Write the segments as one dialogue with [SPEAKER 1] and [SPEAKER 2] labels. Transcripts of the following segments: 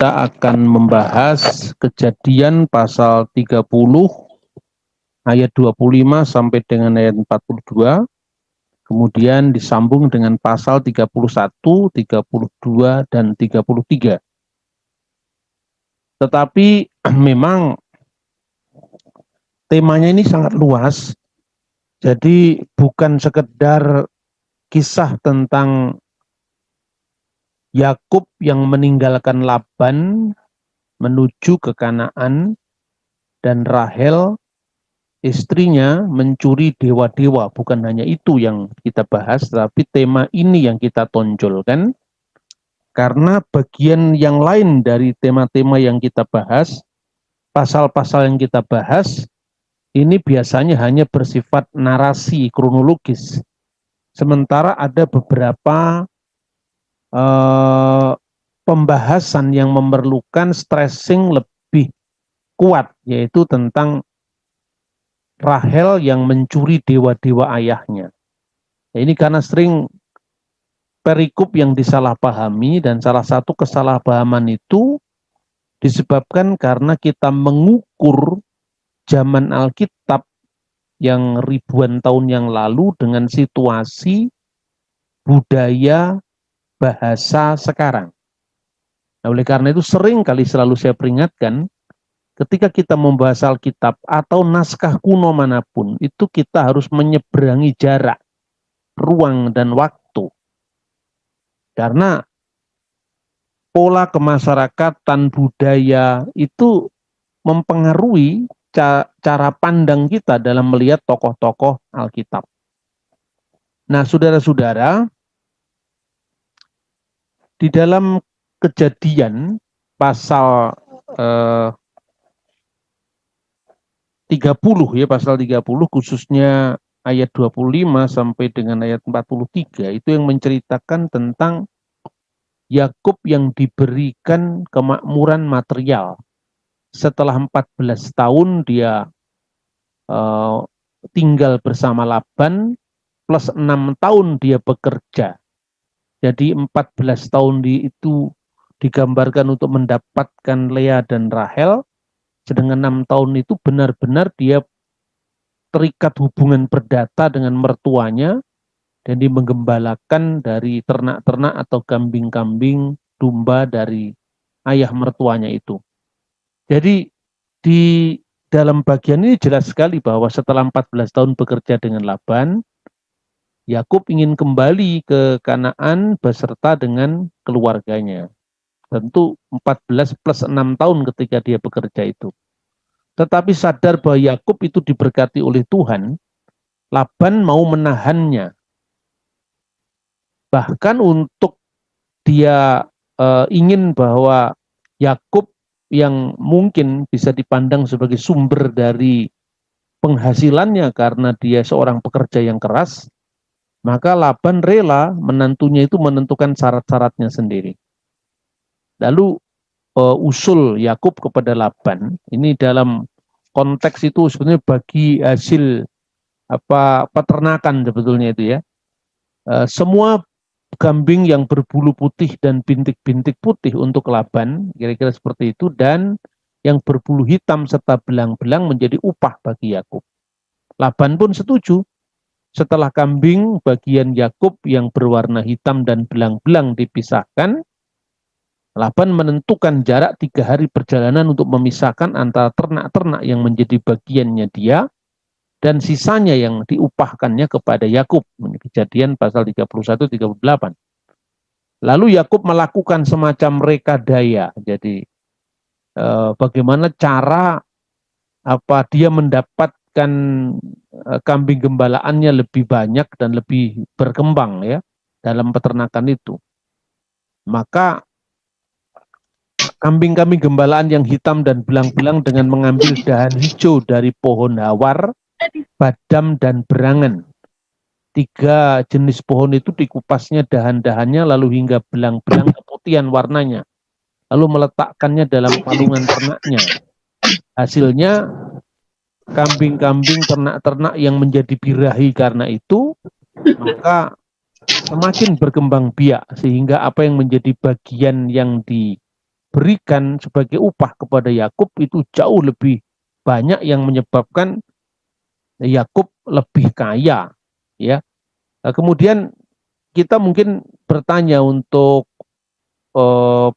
[SPEAKER 1] kita akan membahas Kejadian pasal 30 ayat 25 sampai dengan ayat 42, kemudian disambung dengan pasal 31, 32, dan 33. Tetapi memang temanya ini sangat luas, jadi bukan sekedar kisah tentang Yakub yang meninggalkan Laban menuju ke Kanaan dan Rahel istrinya mencuri dewa-dewa. Bukan hanya itu yang kita bahas, tapi tema ini yang kita tonjolkan karena bagian yang lain dari tema-tema yang kita bahas, pasal-pasal yang kita bahas ini biasanya hanya bersifat narasi kronologis, sementara ada beberapa pembahasan yang memerlukan stressing lebih kuat, yaitu tentang Rahel yang mencuri dewa-dewa ayahnya. Ini karena sering perikop yang disalahpahami, dan salah satu kesalahpahaman itu disebabkan karena kita mengukur zaman Alkitab yang ribuan tahun yang lalu dengan situasi budaya bahasa sekarang. Nah, oleh karena itu sering kali selalu saya peringatkan, ketika kita membahas Alkitab atau naskah kuno manapun, itu kita harus menyeberangi jarak, ruang, dan waktu. Karena pola kemasyarakatan budaya itu mempengaruhi cara pandang kita dalam melihat tokoh-tokoh Alkitab. Nah, saudara-saudara, di dalam Kejadian pasal 30 ya, pasal 30 khususnya ayat 25 sampai dengan ayat 43 itu yang menceritakan tentang Yakub yang diberikan kemakmuran material. Setelah 14 tahun dia tinggal bersama Laban, plus 6 tahun dia bekerja. Jadi 14 tahun itu digambarkan untuk mendapatkan Lea dan Rahel, sedangkan 6 tahun itu benar-benar dia terikat hubungan perdata dengan mertuanya, dan dia menggembalakan dari ternak-ternak atau kambing-kambing domba dari ayah mertuanya itu. Jadi di dalam bagian ini jelas sekali bahwa setelah 14 tahun bekerja dengan Laban, Yakub ingin kembali ke Kanaan beserta dengan keluarganya. Tentu 14 plus 6 tahun ketika dia bekerja itu. Tetapi sadar bahwa Yakub itu diberkati oleh Tuhan, Laban mau menahannya. Bahkan untuk dia ingin bahwa Yakub yang mungkin bisa dipandang sebagai sumber dari penghasilannya karena dia seorang pekerja yang keras, maka Laban rela menantunya itu menentukan syarat-syaratnya sendiri. Lalu usul Yakub kepada Laban, ini dalam konteks itu sebenarnya bagi hasil peternakan sebetulnya itu ya. Semua kambing yang berbulu putih dan bintik-bintik putih untuk Laban, kira-kira seperti itu, dan yang berbulu hitam serta belang-belang menjadi upah bagi Yakub. Laban pun setuju. Setelah kambing bagian Yakub yang berwarna hitam dan belang-belang dipisahkan, Laban menentukan jarak 3 hari perjalanan untuk memisahkan antara ternak-ternak yang menjadi bagiannya dia dan sisanya yang diupahkannya kepada Yakub. Kejadian pasal 31-38. Lalu Yakub melakukan semacam rekadaya. Jadi bagaimana cara dia mendapatkan kambing gembalaannya lebih banyak dan lebih berkembang ya dalam peternakan itu. Maka kambing-kambing gembalaan yang hitam dan belang-belang dengan mengambil dahan hijau dari pohon hawar, badam, dan berangan. 3 jenis pohon itu dikupasnya dahan-dahannya lalu hingga belang-belang keputihan warnanya. Lalu meletakkannya dalam palungan ternaknya. Hasilnya kambing-kambing ternak-ternak yang menjadi birahi karena itu, maka semakin berkembang biak sehingga apa yang menjadi bagian yang berikan sebagai upah kepada Yakub itu jauh lebih banyak yang menyebabkan Yakub lebih kaya, ya. Kemudian kita mungkin bertanya untuk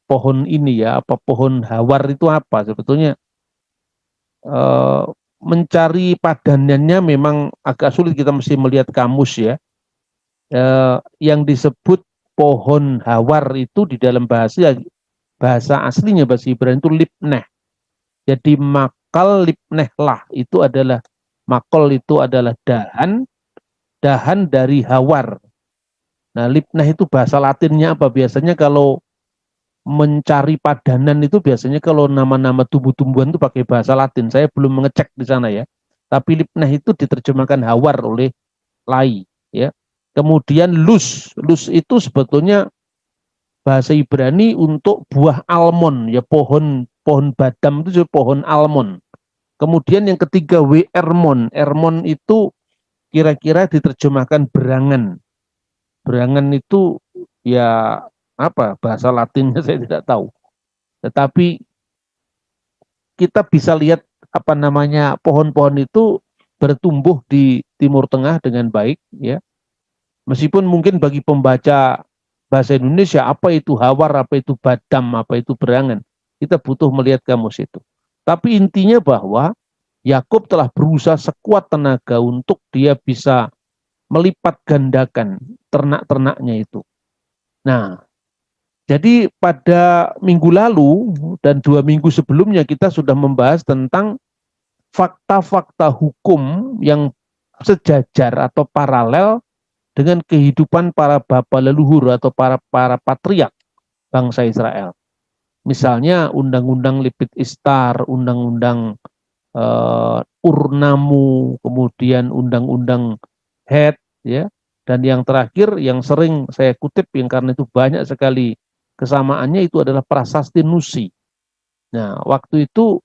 [SPEAKER 1] pohon ini ya, apa pohon hawar itu apa sebetulnya? Mencari padanannya memang agak sulit, kita mesti melihat kamus ya. Yang disebut pohon hawar itu di dalam bahasa aslinya bahasa Ibrani itu lipneh. Jadi makal lipneh lah itu adalah makol itu adalah dahan dari hawar. Nah, lipneh itu bahasa Latinnya apa? Biasanya kalau mencari padanan itu biasanya kalau nama-nama tumbuh-tumbuhan itu pakai bahasa Latin. Saya belum mengecek di sana ya. Tapi lipneh itu diterjemahkan hawar oleh Lai, ya. Kemudian lus itu sebetulnya bahasa Ibrani untuk buah almond, ya, pohon badam itu pohon almond. Kemudian yang ketiga ermon itu kira-kira diterjemahkan berangan. Berangan itu ya apa bahasa Latinnya saya tidak tahu. Tetapi kita bisa lihat apa namanya pohon-pohon itu bertumbuh di Timur Tengah dengan baik, ya. Meskipun mungkin bagi pembaca bahasa Indonesia apa itu hawar, apa itu badam, apa itu berangan, kita butuh melihat kamus itu. Tapi intinya bahwa Yakub telah berusaha sekuat tenaga untuk dia bisa melipat gandakan ternak-ternaknya itu. Nah, jadi pada minggu lalu dan 2 minggu sebelumnya kita sudah membahas tentang fakta-fakta hukum yang sejajar atau paralel dengan kehidupan para bapa leluhur atau para patriark bangsa Israel. Misalnya undang-undang Levit Ishtar, undang-undang Urnamu, kemudian undang-undang Het, ya, dan yang terakhir yang sering saya kutip yang karena itu banyak sekali kesamaannya itu adalah Prasasti Nusi. Nah, waktu itu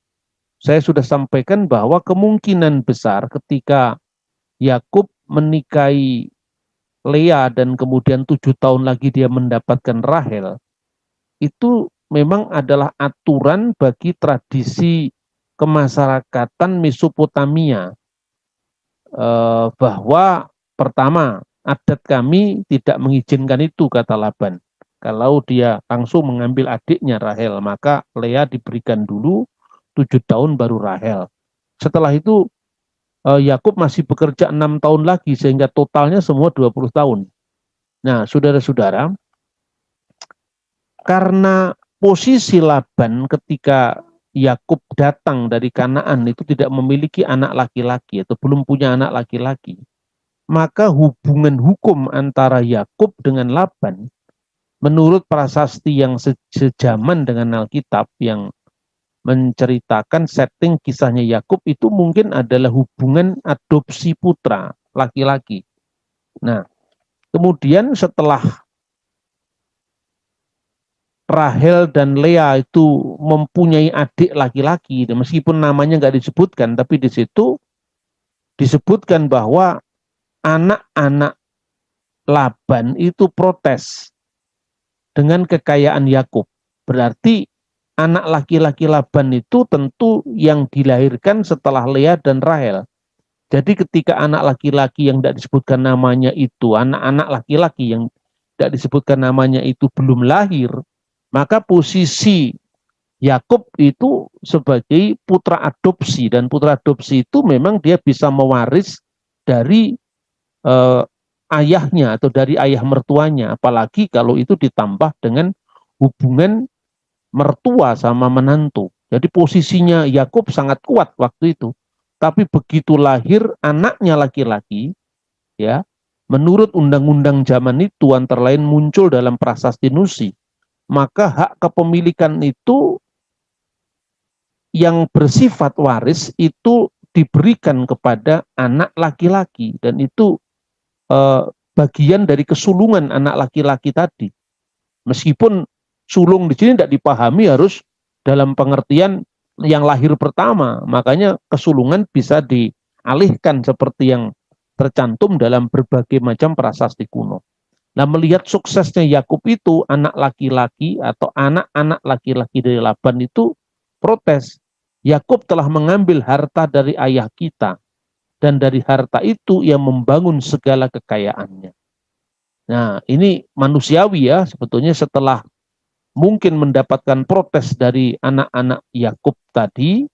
[SPEAKER 1] saya sudah sampaikan bahwa kemungkinan besar ketika Yakub menikahi Lea dan kemudian 7 tahun lagi dia mendapatkan Rahel, itu memang adalah aturan bagi tradisi kemasyarakatan Mesopotamia, bahwa pertama adat kami tidak mengizinkan itu, kata Laban. Kalau dia langsung mengambil adiknya Rahel, maka Lea diberikan dulu 7 tahun baru Rahel. Setelah itu Yakub masih bekerja 6 tahun lagi sehingga totalnya semua 20 tahun. Nah, saudara-saudara, karena posisi Laban ketika Yakub datang dari Kanaan itu tidak memiliki anak laki-laki atau belum punya anak laki-laki, maka hubungan hukum antara Yakub dengan Laban menurut prasasti yang sejaman dengan Alkitab yang menceritakan setting kisahnya Yakub itu mungkin adalah hubungan adopsi putra laki-laki. Nah, kemudian setelah Rahel dan Lea itu mempunyai adik laki-laki, meskipun namanya nggak disebutkan, tapi di situ disebutkan bahwa anak-anak Laban itu protes dengan kekayaan Yakub. Berarti anak laki-laki Laban itu tentu yang dilahirkan setelah Lea dan Rahel. Jadi ketika anak laki-laki yang tidak disebutkan namanya itu, anak-anak laki-laki yang tidak disebutkan namanya itu belum lahir, maka posisi Yakub itu sebagai putra adopsi, dan putra adopsi itu memang dia bisa mewaris dari ayahnya atau dari ayah mertuanya, apalagi kalau itu ditambah dengan hubungan mertua sama menantu. Jadi posisinya Yakub sangat kuat waktu itu. Tapi begitu lahir anaknya laki-laki, ya, menurut undang-undang zaman itu antara lain muncul dalam Prasasti Nusi, maka hak kepemilikan itu yang bersifat waris itu diberikan kepada anak laki-laki, dan itu bagian dari kesulungan anak laki-laki tadi. Meskipun sulung di sini tidak dipahami harus dalam pengertian yang lahir pertama, makanya kesulungan bisa dialihkan seperti yang tercantum dalam berbagai macam prasasti kuno. Nah, melihat suksesnya Yakub itu, anak laki-laki atau anak-anak laki-laki dari Laban itu protes. Yakub telah mengambil harta dari ayah kita, dan dari harta itu ia membangun segala kekayaannya. Nah, ini manusiawi ya, sebetulnya setelah mungkin mendapatkan protes dari anak-anak Yakub tadi,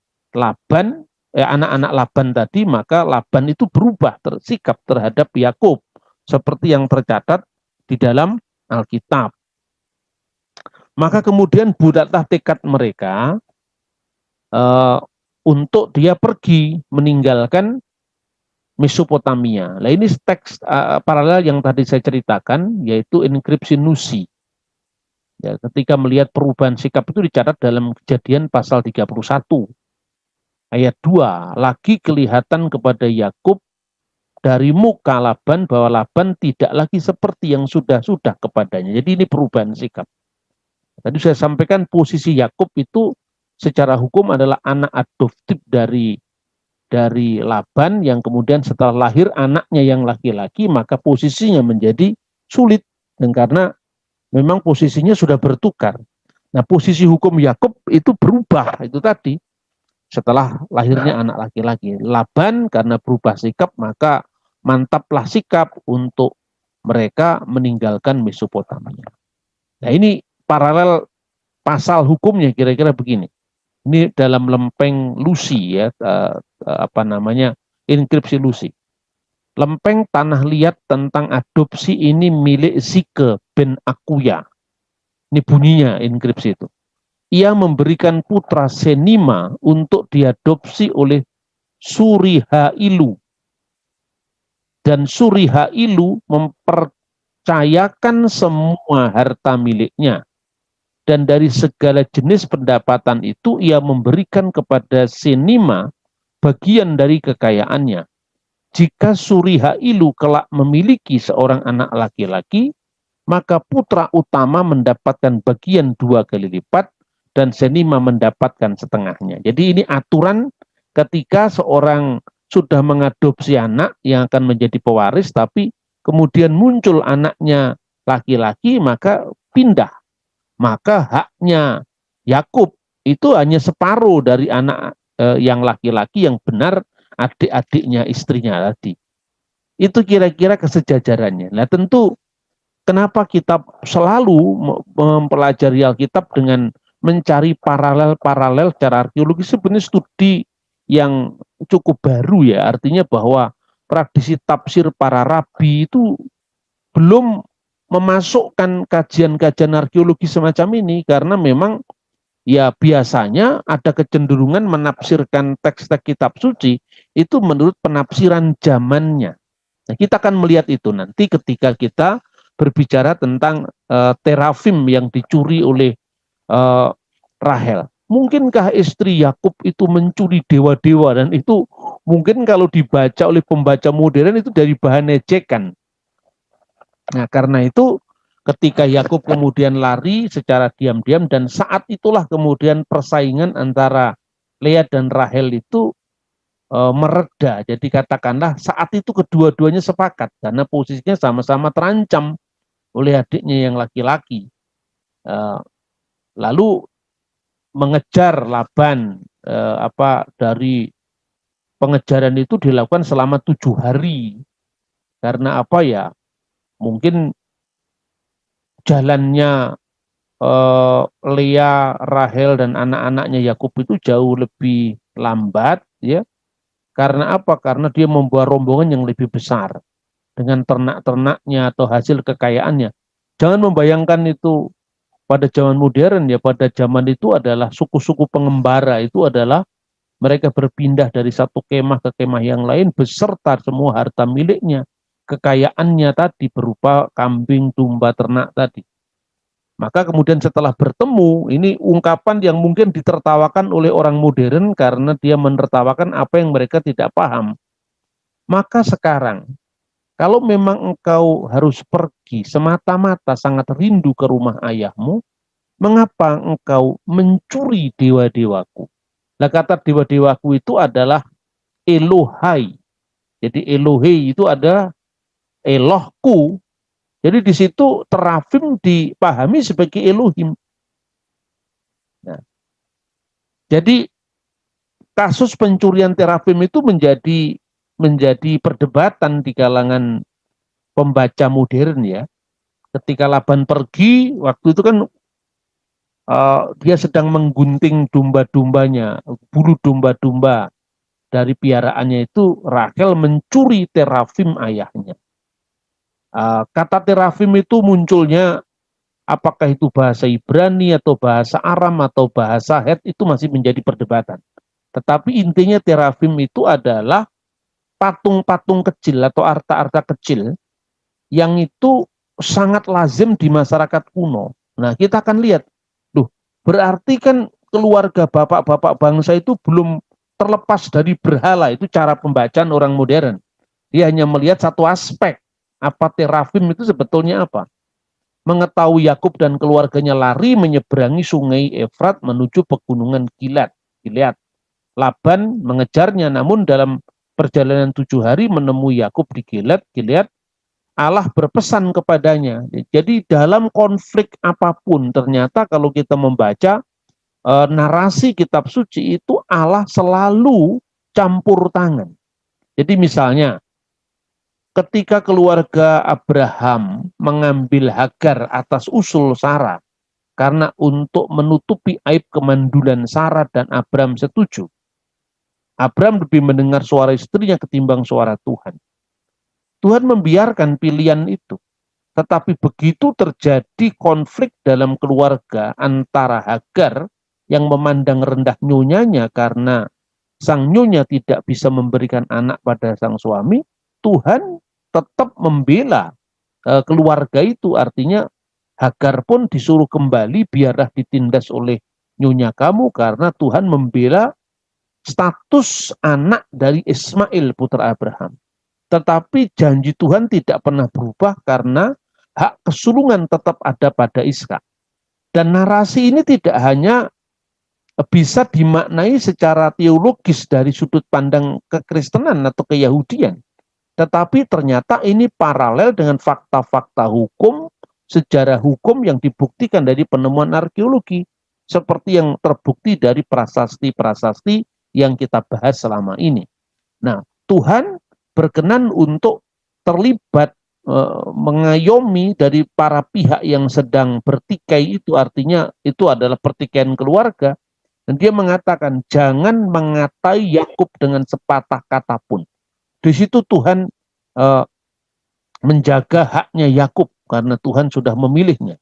[SPEAKER 1] anak-anak Laban tadi, maka Laban itu berubah sikap terhadap Yakub seperti yang tercatat di dalam Alkitab. Maka kemudian bulatlah tekad mereka untuk dia pergi meninggalkan Mesopotamia. Nah, ini teks paralel yang tadi saya ceritakan, yaitu inskripsi Nusi. Ya, ketika melihat perubahan sikap itu dicatat dalam Kejadian pasal 31 ayat 2. Lagi kelihatan kepada Yakub dari muka Laban bahwa Laban tidak lagi seperti yang sudah-sudah kepadanya. Jadi ini perubahan sikap. Tadi saya sampaikan posisi Yakub itu secara hukum adalah anak adoptif dari Laban, yang kemudian setelah lahir anaknya yang laki-laki, maka posisinya menjadi sulit, dan karena memang posisinya sudah bertukar. Nah, posisi hukum Yakub itu berubah, itu tadi setelah lahirnya anak laki-laki. Laban karena berubah sikap, maka mantaplah sikap untuk mereka meninggalkan Mesopotamia. Nah, ini paralel pasal hukumnya kira-kira begini. Ini dalam lempeng Lusi ya, inskripsi Lusi. Lempeng tanah liat tentang adopsi ini milik Zike bin Akuya. Ini bunyinya inskripsi itu. Ia memberikan putra Senima untuk diadopsi oleh Surihailu. Dan Surihailu mempercayakan semua harta miliknya. Dan dari segala jenis pendapatan itu ia memberikan kepada Senima bagian dari kekayaannya. Jika Surihailu kelak memiliki seorang anak laki-laki, maka putra utama mendapatkan bagian 2 kali lipat dan Senima mendapatkan setengahnya. Jadi ini aturan ketika seorang sudah mengadopsi anak yang akan menjadi pewaris, tapi kemudian muncul anaknya laki-laki, maka pindah. Maka haknya Yakub itu hanya separuh dari anak yang laki-laki yang benar adik-adiknya istrinya tadi. Itu kira-kira kesejajarannya. Nah, tentu kenapa kita selalu mempelajari Alkitab dengan mencari paralel-paralel secara arkeologi, sebenarnya studi yang cukup baru ya. Artinya bahwa tradisi tafsir para rabi itu belum memasukkan kajian-kajian arkeologi semacam ini, karena memang ya biasanya ada kecenderungan menafsirkan teks-teks kitab suci itu menurut penafsiran zamannya. Nah, kita akan melihat itu nanti ketika kita berbicara tentang terafim yang dicuri oleh Rahel. Mungkinkah istri Yakub itu mencuri dewa-dewa, dan itu mungkin kalau dibaca oleh pembaca modern itu dari bahan ejekan. Nah, karena itu ketika Yakub kemudian lari secara diam-diam, dan saat itulah kemudian persaingan antara Lea dan Rahel itu mereda. Jadi katakanlah saat itu kedua-duanya sepakat karena posisinya sama-sama terancam oleh adiknya yang laki-laki. Lalu mengejar Laban, dari pengejaran itu dilakukan selama 7 hari. Karena apa ya? Mungkin jalannya Lea, Rahel dan anak-anaknya Yakub itu jauh lebih lambat ya. Karena apa? Karena dia membawa rombongan yang lebih besar dengan ternak-ternaknya atau hasil kekayaannya. Jangan membayangkan itu pada zaman modern ya. Pada zaman itu adalah suku-suku pengembara, itu adalah mereka berpindah dari satu kemah ke kemah yang lain beserta semua harta miliknya, kekayaannya tadi berupa kambing, domba, ternak tadi. Maka kemudian setelah bertemu, ini ungkapan yang mungkin ditertawakan oleh orang modern karena dia menertawakan apa yang mereka tidak paham. Maka sekarang, kalau memang engkau harus pergi semata-mata sangat rindu ke rumah ayahmu, mengapa engkau mencuri dewa-dewaku? Nah, kata dewa-dewaku itu adalah Elohai. Jadi Elohai itu ada Elohku, Jadi di situ terafim dipahami sebagai Elohim. Nah, jadi kasus pencurian terafim itu menjadi perdebatan di kalangan pembaca modern ya. Ketika Laban pergi, waktu itu kan dia sedang menggunting domba-dombanya, bulu domba-domba dari piaraannya itu, Rachel mencuri terafim ayahnya. Kata terafim itu munculnya apakah itu bahasa Ibrani atau bahasa Aram atau bahasa Het itu masih menjadi perdebatan. Tetapi intinya terafim itu adalah patung-patung kecil atau arta-arta kecil yang itu sangat lazim di masyarakat kuno. Nah, kita akan lihat, berarti kan keluarga bapak-bapak bangsa itu belum terlepas dari berhala. Itu cara pembacaan orang modern. Dia hanya melihat satu aspek. Apa terafim itu sebetulnya apa? Mengetahui Yakub dan keluarganya lari menyeberangi sungai Efrat menuju pegunungan Gilead. Laban mengejarnya, namun dalam perjalanan 7 hari menemui Yakub di Gilead. Allah berpesan kepadanya. Jadi dalam konflik apapun, ternyata kalau kita membaca narasi kitab suci itu, Allah selalu campur tangan. Jadi misalnya, ketika keluarga Abraham mengambil Hagar atas usul Sarah, karena untuk menutupi aib kemandulan Sarah dan Abraham setuju, Abraham lebih mendengar suara istrinya ketimbang suara Tuhan. Tuhan membiarkan pilihan itu. Tetapi begitu terjadi konflik dalam keluarga antara Hagar yang memandang rendah nyonyanya karena sang nyonya tidak bisa memberikan anak pada sang suami, Tuhan tetap membela keluarga itu. Artinya Hagar pun disuruh kembali, biarlah ditindas oleh nyonya kamu, karena Tuhan membela status anak dari Ismail putra Abraham. Tetapi janji Tuhan tidak pernah berubah karena hak kesulungan tetap ada pada Ishak. Dan narasi ini tidak hanya bisa dimaknai secara teologis dari sudut pandang kekristenan atau keyahudian, tetapi ternyata ini paralel dengan fakta-fakta hukum, sejarah hukum yang dibuktikan dari penemuan arkeologi, seperti yang terbukti dari prasasti-prasasti yang kita bahas selama ini. Nah, Tuhan berkenan untuk terlibat mengayomi dari para pihak yang sedang bertikai itu, artinya itu adalah pertikaian keluarga, dan dia mengatakan jangan mengatai Yakub dengan sepatah kata pun. Di situ Tuhan menjaga haknya Yakub karena Tuhan sudah memilihnya.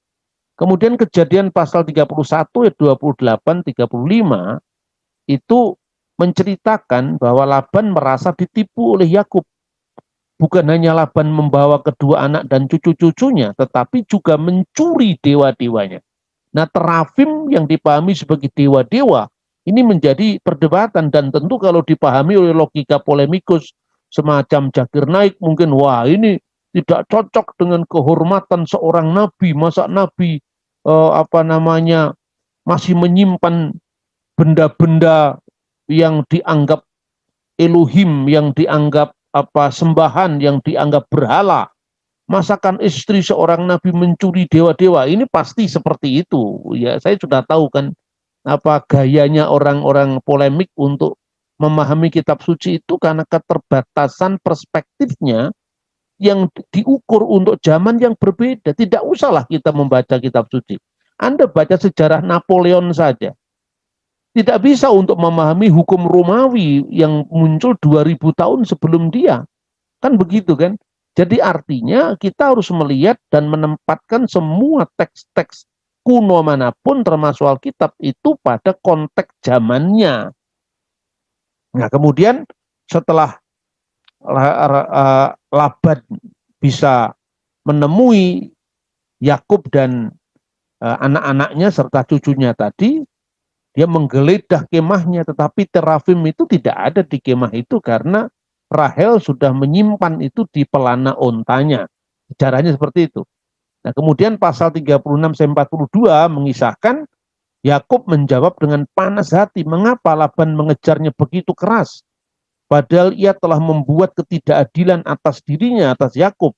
[SPEAKER 1] Kemudian Kejadian pasal 31 ayat 28 35 itu menceritakan bahwa Laban merasa ditipu oleh Yakub. Bukan hanya Laban membawa kedua anak dan cucu-cucunya, tetapi juga mencuri dewa-dewanya. Nah, terafim yang dipahami sebagai dewa-dewa ini menjadi perdebatan, dan tentu kalau dipahami oleh logika polemikus semacam Zakir Naik, mungkin wah ini tidak cocok dengan kehormatan seorang nabi. Masa nabi masih menyimpan benda-benda yang dianggap Elohim, yang dianggap sembahan, yang dianggap berhala. Masakan istri seorang nabi mencuri dewa-dewa, ini pasti seperti itu. Ya, saya sudah tahu kan gayanya orang-orang polemik untuk memahami kitab suci itu, karena keterbatasan perspektifnya yang diukur untuk zaman yang berbeda. Tidak usahlah kita membaca kitab suci. Anda baca sejarah Napoleon saja. Tidak bisa untuk memahami hukum Romawi yang muncul 2000 tahun sebelum dia. Kan begitu kan? Jadi artinya kita harus melihat dan menempatkan semua teks-teks kuno manapun termasuk Alkitab itu pada konteks zamannya. Nah, kemudian setelah Laban bisa menemui Yakub dan anak-anaknya serta cucunya tadi, dia menggeledah kemahnya, tetapi terafim itu tidak ada di kemah itu karena Rahel sudah menyimpan itu di pelana ontanya. Sejarahnya seperti itu. Nah, kemudian pasal 36-42 mengisahkan Yakub menjawab dengan panas hati, mengapa Laban mengejarnya begitu keras? Padahal ia telah membuat ketidakadilan atas dirinya, atas Yakub.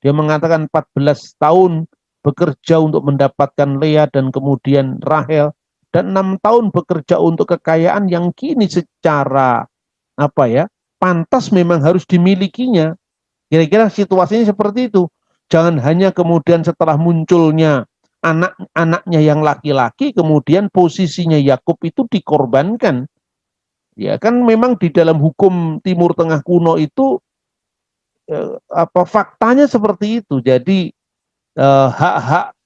[SPEAKER 1] Dia mengatakan 14 tahun bekerja untuk mendapatkan Lea dan kemudian Rahel, dan 6 tahun bekerja untuk kekayaan yang kini secara pantas memang harus dimilikinya. Kira-kira situasinya seperti itu. Jangan hanya kemudian setelah munculnya anak-anaknya yang laki-laki, kemudian posisinya Yakub itu dikorbankan. Ya kan memang di dalam hukum Timur Tengah kuno itu faktanya seperti itu. Jadi hak-hak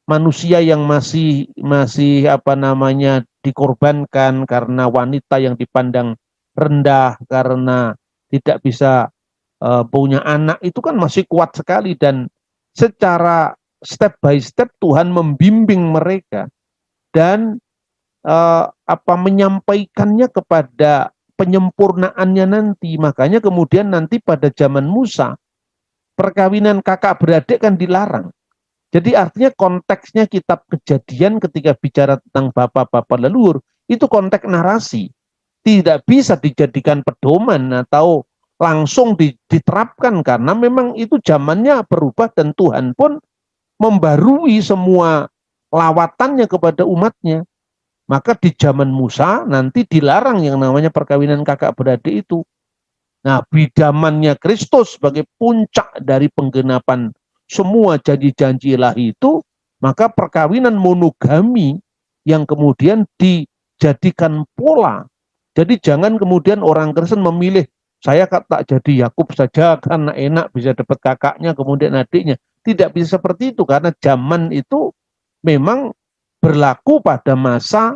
[SPEAKER 1] manusia yang masih dikorbankan karena wanita yang dipandang rendah, karena tidak bisa punya anak, itu kan masih kuat sekali, dan secara step by step Tuhan membimbing mereka dan menyampaikannya kepada penyempurnaannya nanti. Makanya kemudian nanti pada zaman Musa perkawinan kakak beradik kan dilarang. Jadi artinya konteksnya kitab Kejadian ketika bicara tentang bapak-bapak leluhur itu konteks narasi, tidak bisa dijadikan pedoman atau langsung diterapkan, karena memang itu zamannya berubah dan Tuhan pun membarui semua lawatannya kepada umatnya. Maka di zaman Musa nanti dilarang yang namanya perkawinan kakak beradik itu. Nah, bidamannya Kristus sebagai puncak dari penggenapan semua janji-janji ilahi itu, maka perkawinan monogami yang kemudian dijadikan pola. Jadi jangan kemudian orang Kristen memilih, saya tak jadi Yakub saja karena enak bisa dapat kakaknya kemudian adiknya. Tidak bisa seperti itu, karena zaman itu memang berlaku pada masa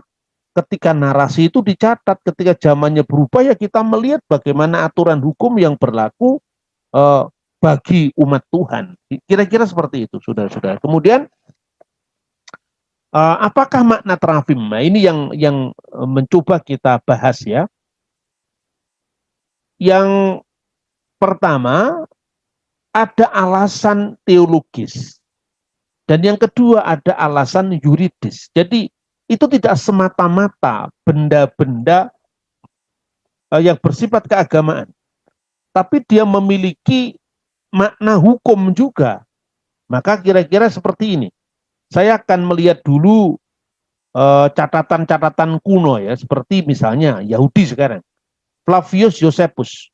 [SPEAKER 1] ketika narasi itu dicatat. Ketika zamannya berubah, ya kita melihat bagaimana aturan hukum yang berlaku bagi umat Tuhan. Kira-kira seperti itu, saudara-saudara. Kemudian apakah makna terafim? Nah, ini yang mencoba kita bahas ya. Yang pertama, ada alasan teologis. Dan yang kedua, ada alasan yuridis. Jadi itu tidak semata-mata benda-benda yang bersifat keagamaan, tapi dia memiliki makna hukum juga. Maka kira-kira seperti ini. Saya akan melihat dulu catatan-catatan kuno ya, seperti misalnya Yahudi sekarang. Flavius Josephus.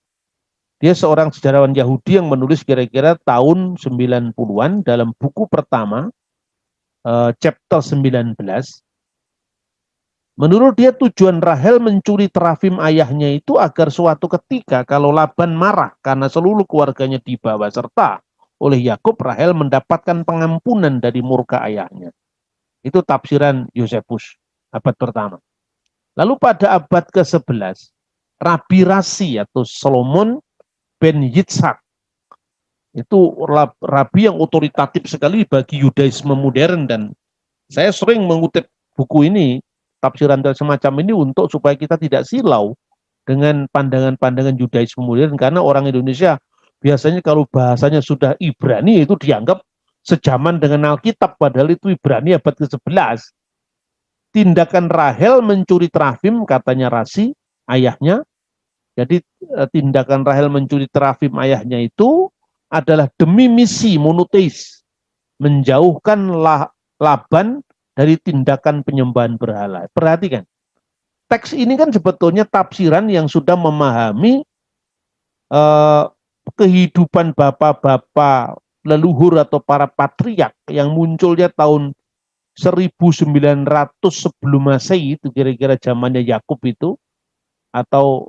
[SPEAKER 1] Dia seorang sejarawan Yahudi yang menulis kira-kira tahun 90-an dalam buku pertama, chapter 19. Menurut dia tujuan Rahel mencuri terafim ayahnya itu agar suatu ketika kalau Laban marah karena seluruh keluarganya dibawa serta oleh Yakub, Rahel mendapatkan pengampunan dari murka ayahnya. Itu tafsiran Josephus abad pertama. Lalu pada abad ke-11, Rabi Rasi atau Solomon ben Yitzhak, itu rabi yang otoritatif sekali bagi Yudaisme modern, dan saya sering mengutip buku ini, tafsiran semacam ini, untuk supaya kita tidak silau dengan pandangan-pandangan Yudaisme modern, karena orang Indonesia biasanya kalau bahasanya sudah Ibrani itu dianggap sejaman dengan Alkitab, padahal itu Ibrani abad ke-11. Tindakan Rahel mencuri terafim, katanya Rasi, ayahnya. Jadi tindakan Rahel mencuri terafim ayahnya itu adalah demi misi monoteis, menjauhkan Laban dari tindakan penyembahan berhala. Perhatikan, teks ini kan sebetulnya tafsiran yang sudah memahami kehidupan bapak-bapak leluhur atau para patriark yang munculnya tahun 1900 sebelum Masehi, itu kira-kira zamannya Yakub itu, atau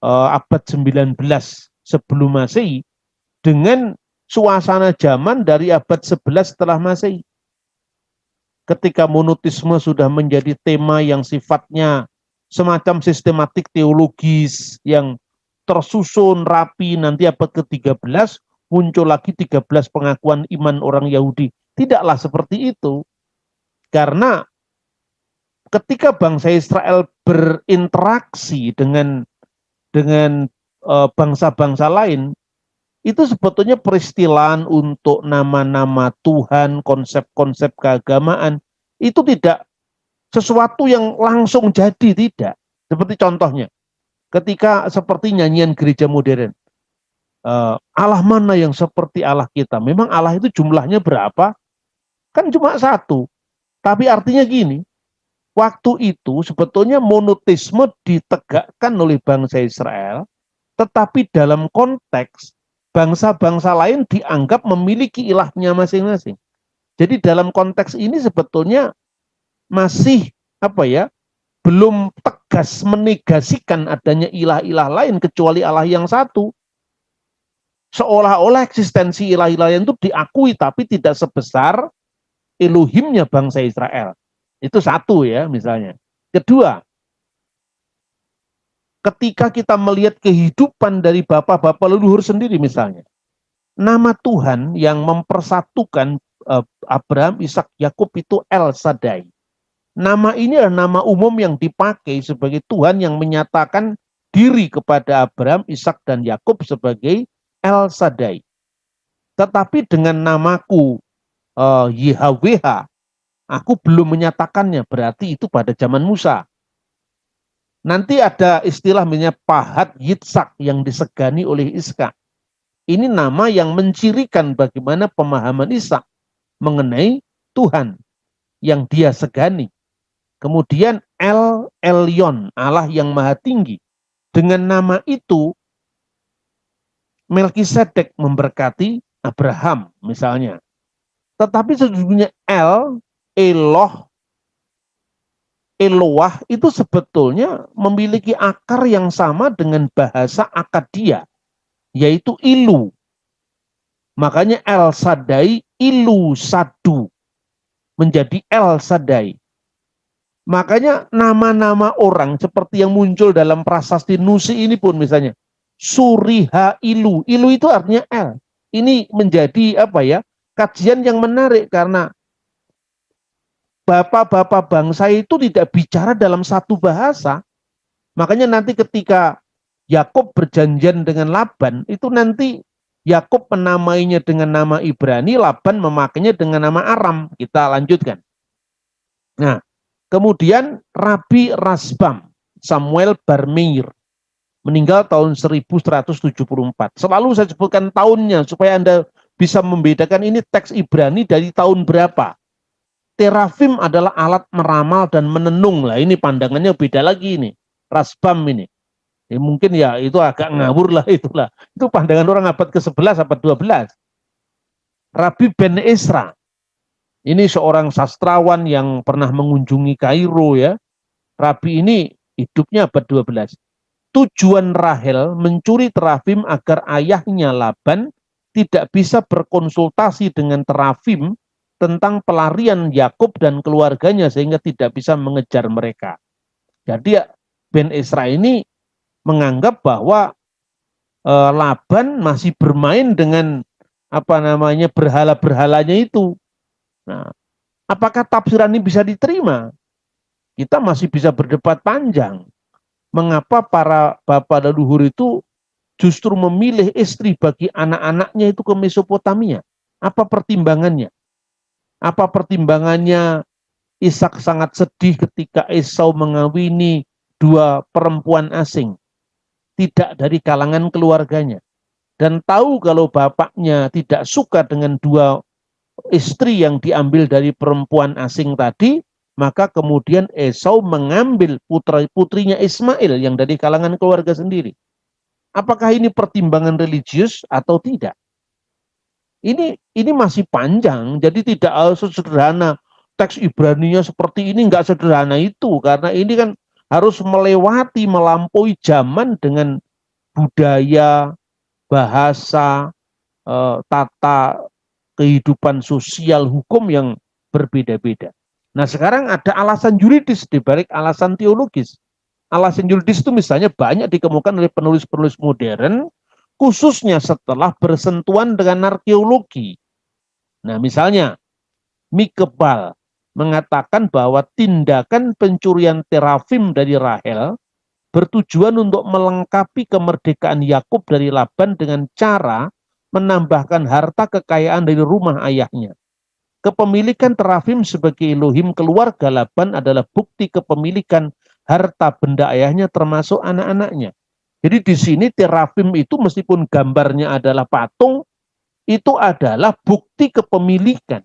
[SPEAKER 1] abad 19 sebelum Masehi, dengan suasana zaman dari abad 11 setelah Masehi. Ketika monoteisme sudah menjadi tema yang sifatnya semacam sistematik teologis yang tersusun rapi, nanti abad ke-13 muncul lagi 13 pengakuan iman orang Yahudi. Tidaklah seperti itu. Karena ketika bangsa Israel berinteraksi dengan bangsa-bangsa lain, itu sebetulnya peristilaan untuk nama-nama Tuhan, konsep-konsep keagamaan, itu tidak sesuatu yang langsung jadi, tidak. Seperti contohnya, ketika seperti nyanyian gereja modern, Allah mana yang seperti Allah kita? Memang Allah itu jumlahnya berapa? Kan cuma satu. Tapi artinya gini, waktu itu sebetulnya monoteisme ditegakkan oleh bangsa Israel, tetapi dalam konteks bangsa-bangsa lain dianggap memiliki ilahnya masing-masing. Jadi dalam konteks ini sebetulnya masih apa ya, belum tegas menegasikan adanya ilah-ilah lain kecuali Allah yang satu. Seolah-olah eksistensi ilah-ilah lain itu diakui tapi tidak sebesar Elohimnya bangsa Israel. Itu satu ya misalnya. Kedua, ketika kita melihat kehidupan dari bapak-bapak leluhur sendiri misalnya, nama Tuhan yang mempersatukan Abraham, Ishak, Yakub itu El Shaddai. Nama ini adalah nama umum yang dipakai sebagai Tuhan yang menyatakan diri kepada Abraham, Ishak, dan Yakub sebagai El Shaddai. Tetapi dengan namaku YHWH, aku belum menyatakannya, berarti itu pada zaman Musa. Nanti ada istilah namanya Pahat Yitzhak yang disegani oleh Ishak. Ini nama yang mencirikan bagaimana pemahaman Ishak mengenai Tuhan yang dia segani. Kemudian El Elyon, Allah yang maha tinggi. Dengan nama itu, Melkisedek memberkati Abraham misalnya. Tetapi sesungguhnya Eloh, Eloah itu sebetulnya memiliki akar yang sama dengan bahasa Akadia, yaitu Ilu. Makanya El Shaddai, Ilu Sadu, menjadi El Shaddai. Makanya nama-nama orang seperti yang muncul dalam prasasti Nusi ini pun misalnya Suriha Ilu. Ilu itu artinya El. Ini menjadi apa ya? Kajian yang menarik karena bapak-bapak bangsa itu tidak bicara dalam satu bahasa. Makanya nanti ketika Yakub berjanjian dengan Laban, itu nanti Yakub menamainya dengan nama Ibrani, Laban memakainya dengan nama Aram. Kita lanjutkan. Nah, kemudian Rabi Rasbam, Samuel Barmeir, meninggal tahun 1174. Selalu saya sebutkan tahunnya supaya Anda bisa membedakan ini teks Ibrani dari tahun berapa. Terafim adalah alat meramal dan menenung. Lah ini pandangannya beda lagi ini. Rasbam ini. Mungkin ya itu agak ngawur lah itulah. Itu pandangan orang abad ke-11, abad 12. Rabi Ben Esra. Ini seorang sastrawan yang pernah mengunjungi Kairo ya. Rabi ini hidupnya abad 12. Tujuan Rahel mencuri terafim agar ayahnya Laban tidak bisa berkonsultasi dengan terafim tentang pelarian Yakub dan keluarganya sehingga tidak bisa mengejar mereka. Jadi Ben Esra ini menganggap bahwa Laban masih bermain dengan apa namanya berhala-berhalanya itu. Nah, apakah tafsiran ini bisa diterima? Kita masih bisa berdebat panjang. Mengapa para bapak leluhur itu justru memilih istri bagi anak-anaknya itu ke Mesopotamia? Apa pertimbangannya? Apa pertimbangannya Ishak sangat sedih ketika Esau mengawini dua perempuan asing, tidak dari kalangan keluarganya, dan tahu kalau bapaknya tidak suka dengan dua istri yang diambil dari perempuan asing tadi, maka kemudian Esau mengambil putrinya Ismail yang dari kalangan keluarga sendiri. Apakah ini pertimbangan religius atau tidak? Ini masih panjang, jadi tidak sederhana teks Ibraninya seperti ini, nggak sederhana itu, karena ini kan harus melewati, melampaui zaman dengan budaya, bahasa, tata kehidupan sosial hukum yang berbeda-beda. Nah sekarang ada alasan yuridis dibalik alasan teologis. Alasan yuridis itu misalnya banyak dikemukakan oleh penulis-penulis modern, khususnya setelah bersentuhan dengan arkeologi. Nah misalnya Mikebal mengatakan bahwa tindakan pencurian terafim dari Rahel bertujuan untuk melengkapi kemerdekaan Yakub dari Laban dengan cara menambahkan harta kekayaan dari rumah ayahnya. Kepemilikan terafim sebagai Elohim keluarga Laban adalah bukti kepemilikan harta benda ayahnya termasuk anak-anaknya. Jadi di sini terafim itu meskipun gambarnya adalah patung, itu adalah bukti kepemilikan.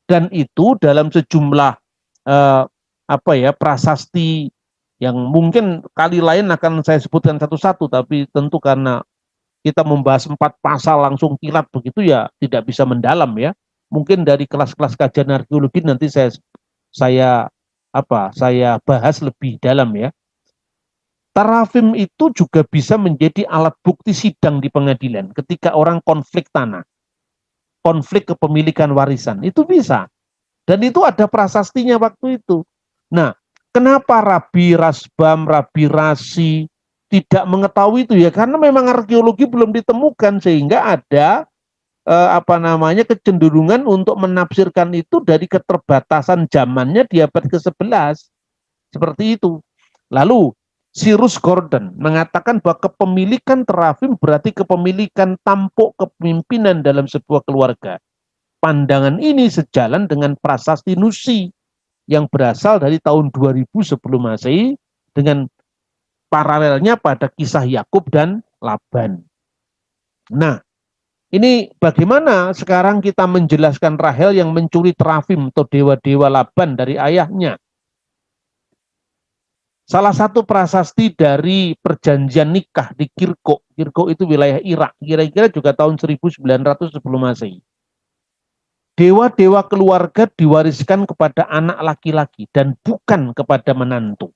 [SPEAKER 1] Dan itu dalam sejumlah eh, prasasti yang mungkin kali lain akan saya sebutkan satu-satu, tapi tentu karena kita membahas 4 pasal langsung kilat begitu ya tidak bisa mendalam ya. Mungkin dari kelas-kelas kajian arkeologi nanti saya saya bahas lebih dalam ya. Tarafim itu juga bisa menjadi alat bukti sidang di pengadilan ketika orang konflik tanah, konflik kepemilikan warisan, itu bisa. Dan itu ada prasastinya waktu itu. Nah, kenapa Rabi Rasbam, Rabi Rasi tidak mengetahui itu ya? Karena memang arkeologi belum ditemukan sehingga ada kecenderungan untuk menafsirkan itu dari keterbatasan zamannya di abad ke-11. Seperti itu. Lalu Cyrus Gordon mengatakan bahwa kepemilikan terafim berarti kepemilikan tampuk kepemimpinan dalam sebuah keluarga. Pandangan ini sejalan dengan prasasti Nusi yang berasal dari tahun 2000 sebelum Masehi dengan paralelnya pada kisah Yakub dan Laban. Nah, ini bagaimana sekarang kita menjelaskan Rahel yang mencuri terafim atau dewa-dewa Laban dari ayahnya. Salah satu prasasti dari perjanjian nikah di Kirkuk. Kirkuk itu wilayah Irak. Kira-kira juga tahun 1900 sebelum Masehi. Dewa-dewa keluarga diwariskan kepada anak laki-laki dan bukan kepada menantu.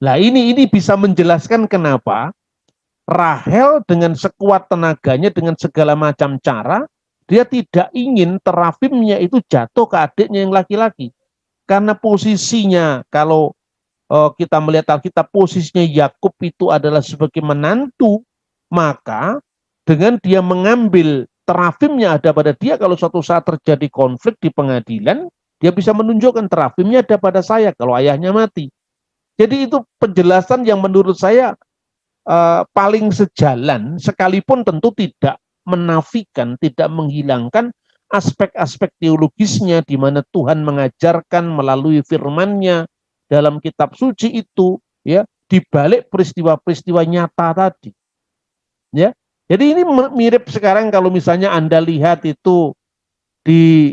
[SPEAKER 1] Nah ini bisa menjelaskan kenapa Rahel dengan sekuat tenaganya dengan segala macam cara, dia tidak ingin terafimnya itu jatuh ke adiknya yang laki-laki. Karena posisinya kalau kita melihat Alkitab posisinya Yakub itu adalah sebagai menantu, maka dengan dia mengambil terafimnya ada pada dia, kalau suatu saat terjadi konflik di pengadilan, dia bisa menunjukkan terafimnya ada pada saya kalau ayahnya mati. Jadi itu penjelasan yang menurut saya paling sejalan, sekalipun tentu tidak menafikan, tidak menghilangkan aspek-aspek teologisnya di mana Tuhan mengajarkan melalui firman-Nya dalam kitab suci itu ya di balik peristiwa-peristiwa nyata tadi. Ya. Jadi ini mirip sekarang kalau misalnya Anda lihat itu di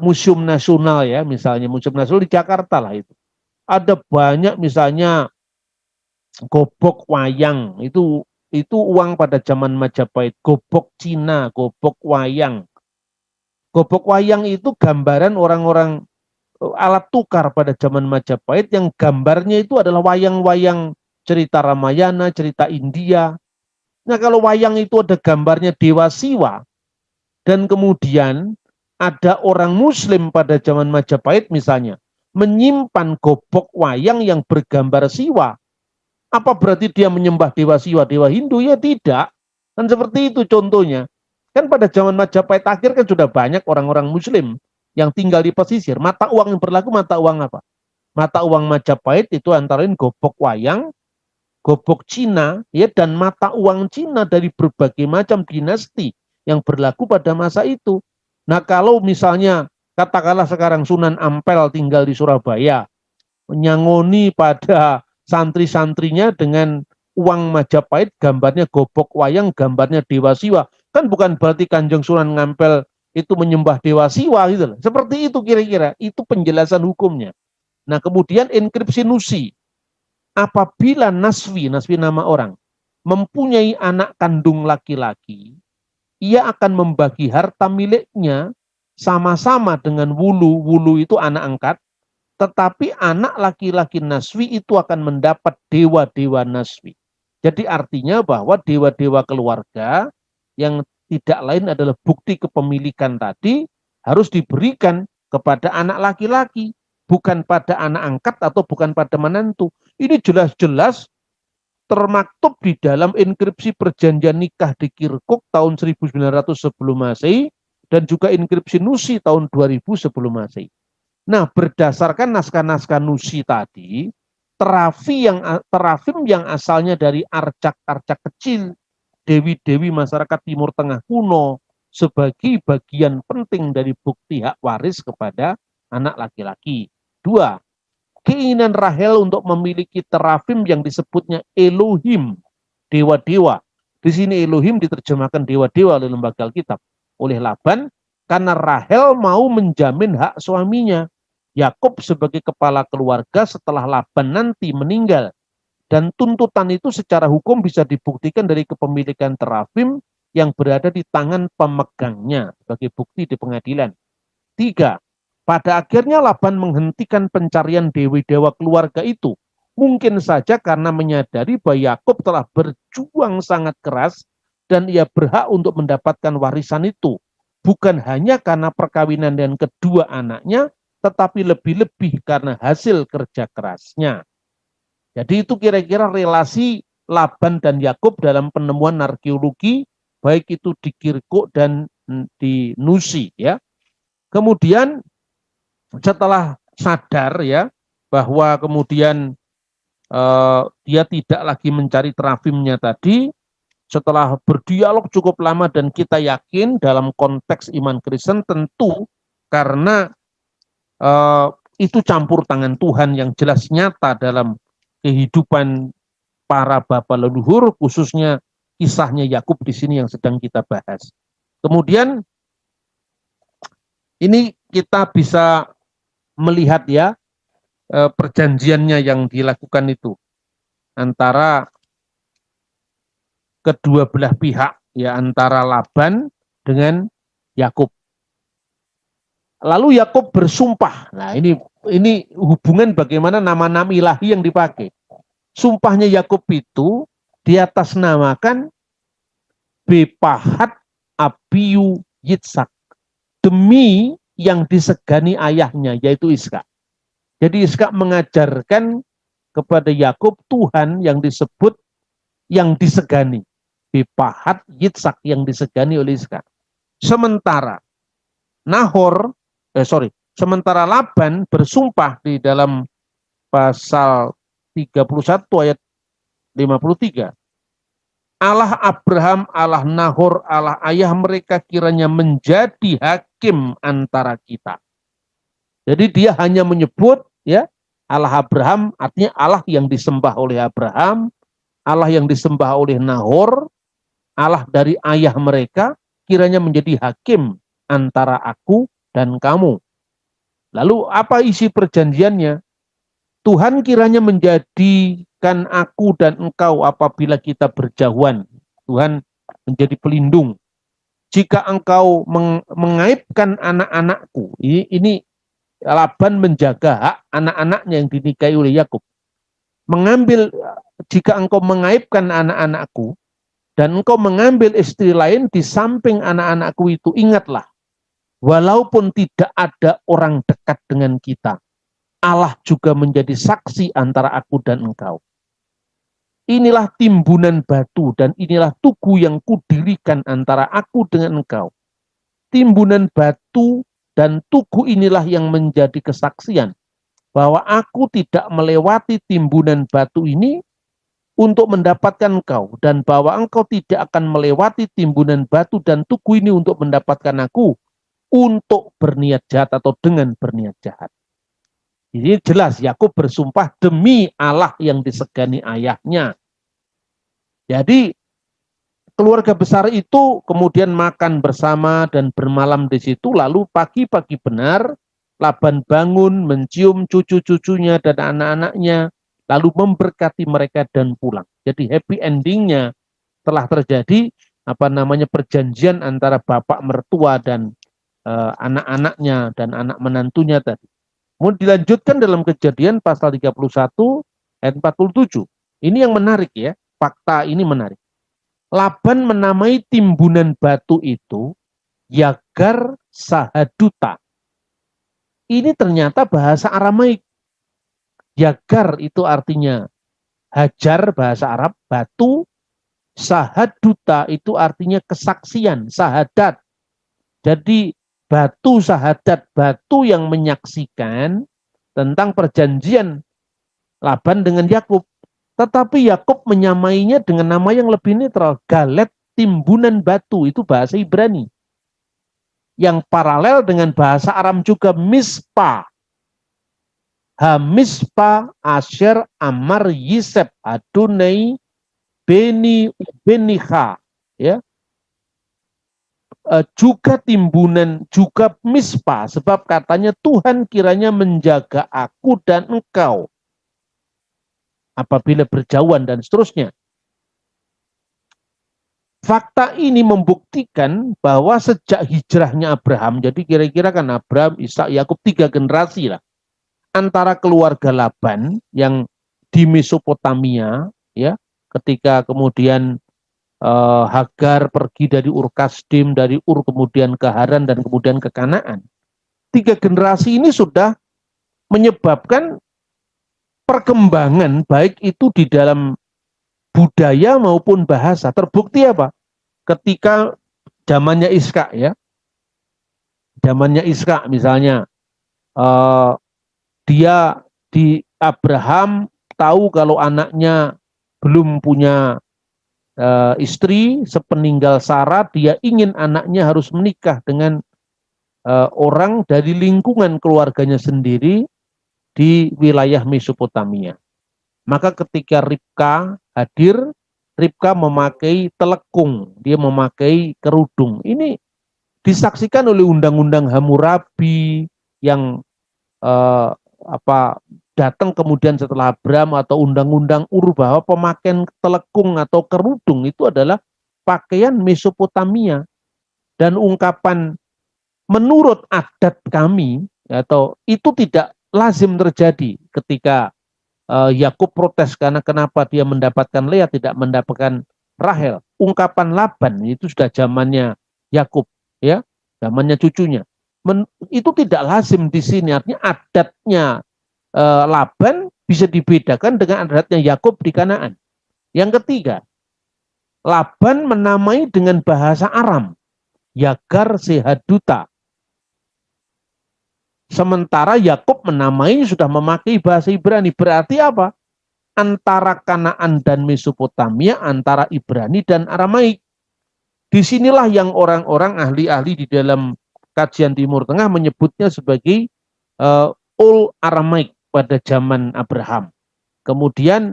[SPEAKER 1] Museum Nasional ya, misalnya Museum Nasional di Jakarta lah itu. Ada banyak misalnya gobok wayang, itu uang pada zaman Majapahit, gobok Cina, gobok wayang. Gobok wayang itu gambaran orang-orang alat tukar pada zaman Majapahit yang gambarnya itu adalah wayang-wayang cerita Ramayana, cerita India. Nah kalau wayang itu ada gambarnya Dewa Siwa dan kemudian ada orang Muslim pada zaman Majapahit misalnya menyimpan gobok wayang yang bergambar Siwa. Apa berarti dia menyembah Dewa Siwa, Dewa Hindu? Ya tidak. Kan seperti itu contohnya. Kan pada zaman Majapahit akhir kan sudah banyak orang-orang Muslim yang tinggal di pesisir. Mata uang yang berlaku mata uang apa? Mata uang Majapahit itu antara lain gobok wayang, gobok Cina, ya, dan mata uang Cina dari berbagai macam dinasti yang berlaku pada masa itu. Nah kalau misalnya katakanlah sekarang Sunan Ampel tinggal di Surabaya, menyangoni pada santri-santrinya dengan uang Majapahit, gambarnya gobok wayang, gambarnya Dewa Siwa. Kan bukan berarti Kanjeng Sunan Ampel itu menyembah Dewa Siwa gitu. Seperti itu kira-kira, itu penjelasan hukumnya. Nah kemudian inskripsi Nusi. Apabila Naswi nama orang, mempunyai anak kandung laki-laki, ia akan membagi harta miliknya sama-sama dengan Wulu. Wulu itu anak angkat, tetapi anak laki-laki Naswi itu akan mendapat dewa-dewa Naswi. Jadi artinya bahwa dewa-dewa keluarga yang tidak lain adalah bukti kepemilikan tadi harus diberikan kepada anak laki-laki, bukan pada anak angkat atau bukan pada menantu. Ini jelas-jelas termaktub di dalam inskripsi perjanjian nikah di Kirkuk tahun 1900 sebelum Masehi dan juga inskripsi Nusi tahun 2000 sebelum Masehi. Nah, berdasarkan naskah-naskah Nusi tadi, terafim yang asalnya dari arcak-arcak kecil, dewi-dewi masyarakat Timur Tengah kuno, sebagai bagian penting dari bukti hak waris kepada anak laki-laki. 2, keinginan Rahel untuk memiliki terafim yang disebutnya Elohim dewa-dewa. Di sini Elohim diterjemahkan dewa-dewa oleh lembaga Alkitab oleh Laban karena Rahel mau menjamin hak suaminya. Yakub sebagai kepala keluarga setelah Laban nanti meninggal. Dan tuntutan itu secara hukum bisa dibuktikan dari kepemilikan terafim yang berada di tangan pemegangnya sebagai bukti di pengadilan. 3. Pada akhirnya Laban menghentikan pencarian dewi-dewa keluarga itu. Mungkin saja karena menyadari bahwa Yakub telah berjuang sangat keras dan ia berhak untuk mendapatkan warisan itu. Bukan hanya karena perkawinan dengan kedua anaknya, tetapi lebih-lebih karena hasil kerja kerasnya. Jadi itu kira-kira relasi Laban dan Yakub dalam penemuan arkeologi, baik itu di Kirkuk dan di Nusi, ya. Kemudian setelah sadar ya bahwa kemudian dia tidak lagi mencari terafimnya tadi, setelah berdialog cukup lama dan kita yakin dalam konteks iman Kristen tentu karena itu campur tangan Tuhan yang jelas nyata dalam kehidupan para bapa leluhur, khususnya kisahnya Yakub di sini yang sedang kita bahas. Kemudian ini kita bisa melihat ya perjanjiannya yang dilakukan itu antara kedua belah pihak, ya, antara Laban dengan Yakub. Lalu Yakub bersumpah. Nah, ini hubungan bagaimana nama-nama ilahi yang dipakai. Sumpahnya Yakub itu di atas namakan Bepahat Abiyu Yitzhak, demi yang disegani ayahnya, yaitu Ishak. Jadi Ishak mengajarkan kepada Yakub Tuhan yang disebut yang disegani. Bepahat Yitzhak, yang disegani oleh Ishak. Sementara sementara Laban bersumpah di dalam pasal 31 ayat 53. Allah Abraham, Allah Nahor, Allah ayah mereka kiranya menjadi hakim antara kita. Jadi dia hanya menyebut ya Allah Abraham, artinya Allah yang disembah oleh Abraham, Allah yang disembah oleh Nahor, Allah dari ayah mereka kiranya menjadi hakim antara aku dan kamu. Lalu apa isi perjanjiannya? Tuhan kiranya menjadikan aku dan engkau apabila kita berjauhan. Tuhan menjadi pelindung. Jika engkau mengaibkan anak-anakku, ini Laban menjaga hak anak-anaknya yang dinikahi oleh Yakub. Jika engkau mengaibkan anak-anakku dan engkau mengambil istri lain di samping anak-anakku itu, ingatlah, walaupun tidak ada orang dekat dengan kita, Allah juga menjadi saksi antara aku dan engkau. Inilah timbunan batu dan inilah tugu yang kudirikan antara aku dengan engkau. Timbunan batu dan tugu inilah yang menjadi kesaksian bahwa aku tidak melewati timbunan batu ini untuk mendapatkan engkau, dan bahwa engkau tidak akan melewati timbunan batu dan tugu ini untuk mendapatkan aku, untuk berniat jahat atau dengan berniat jahat. Ini jelas Yakub bersumpah demi Allah yang disegani ayahnya. Jadi keluarga besar itu kemudian makan bersama dan bermalam di situ. Lalu pagi-pagi benar Laban bangun, mencium cucu-cucunya dan anak-anaknya, lalu memberkati mereka dan pulang. Jadi happy endingnya telah terjadi perjanjian antara bapak mertua dan anak-anaknya dan anak menantunya tadi. Kemudian dilanjutkan dalam Kejadian pasal 31 ayat 47. Ini yang menarik ya, fakta ini menarik. Laban menamai timbunan batu itu Yagar Sahaduta. Ini ternyata bahasa Aramaik. Yagar itu artinya hajar bahasa Arab, batu. Sahaduta itu artinya kesaksian, sahadat. Jadi batu sahadat, batu yang menyaksikan tentang perjanjian Laban dengan Yakub. Tetapi Yakub menyamainya dengan nama yang lebih netral, Galet, timbunan batu, itu bahasa Ibrani. Yang paralel dengan bahasa Aram juga Mispa. Hamispa, Asher, Amar, Yiseb, Adonai, beni beniha, ya, juga timbunan, juga Mispa, sebab katanya Tuhan kiranya menjaga aku dan engkau apabila berjauhan dan seterusnya. Fakta ini membuktikan bahwa sejak hijrahnya Abraham, jadi kira-kira kan Abraham, Ishak, Yakub 3 generasi lah, antara keluarga Laban yang di Mesopotamia, ya, ketika kemudian Hagar pergi dari Ur Kasdim, dari Ur kemudian ke Haran dan kemudian ke Kanaan. 3 generasi ini sudah menyebabkan perkembangan baik itu di dalam budaya maupun bahasa. Terbukti apa? Ketika zamannya Ishak, ya, zamannya Ishak misalnya, dia di Abraham tahu kalau anaknya belum punya istri, sepeninggal Sarah, dia ingin anaknya harus menikah dengan orang dari lingkungan keluarganya sendiri di wilayah Mesopotamia. Maka ketika Ribka hadir, Ribka memakai telekung, dia memakai kerudung. Ini disaksikan oleh Undang-Undang Hammurabi yang eh, datang kemudian setelah Abraham, atau Undang-Undang Ur, bahwa pemakaian telekung atau kerudung itu adalah pakaian Mesopotamia. Dan ungkapan menurut adat kami, atau itu tidak lazim terjadi ketika Yakub protes karena kenapa dia mendapatkan Lea tidak mendapatkan Rahel. Ungkapan Laban itu sudah zamannya Yakub, ya, zamannya cucunya. Itu tidak lazim di sini, artinya adatnya Laban bisa dibedakan dengan adatnya Yakub di Kanaan. Yang ketiga, Laban menamai dengan bahasa Aram, Yagar Sehaduta. Sementara Yakub menamai sudah memakai bahasa Ibrani. Berarti apa? Antara Kanaan dan Mesopotamia, antara Ibrani dan Aramaik. Disinilah yang orang-orang ahli-ahli di dalam kajian Timur Tengah menyebutnya sebagai Old Aramaik pada zaman Abraham. Kemudian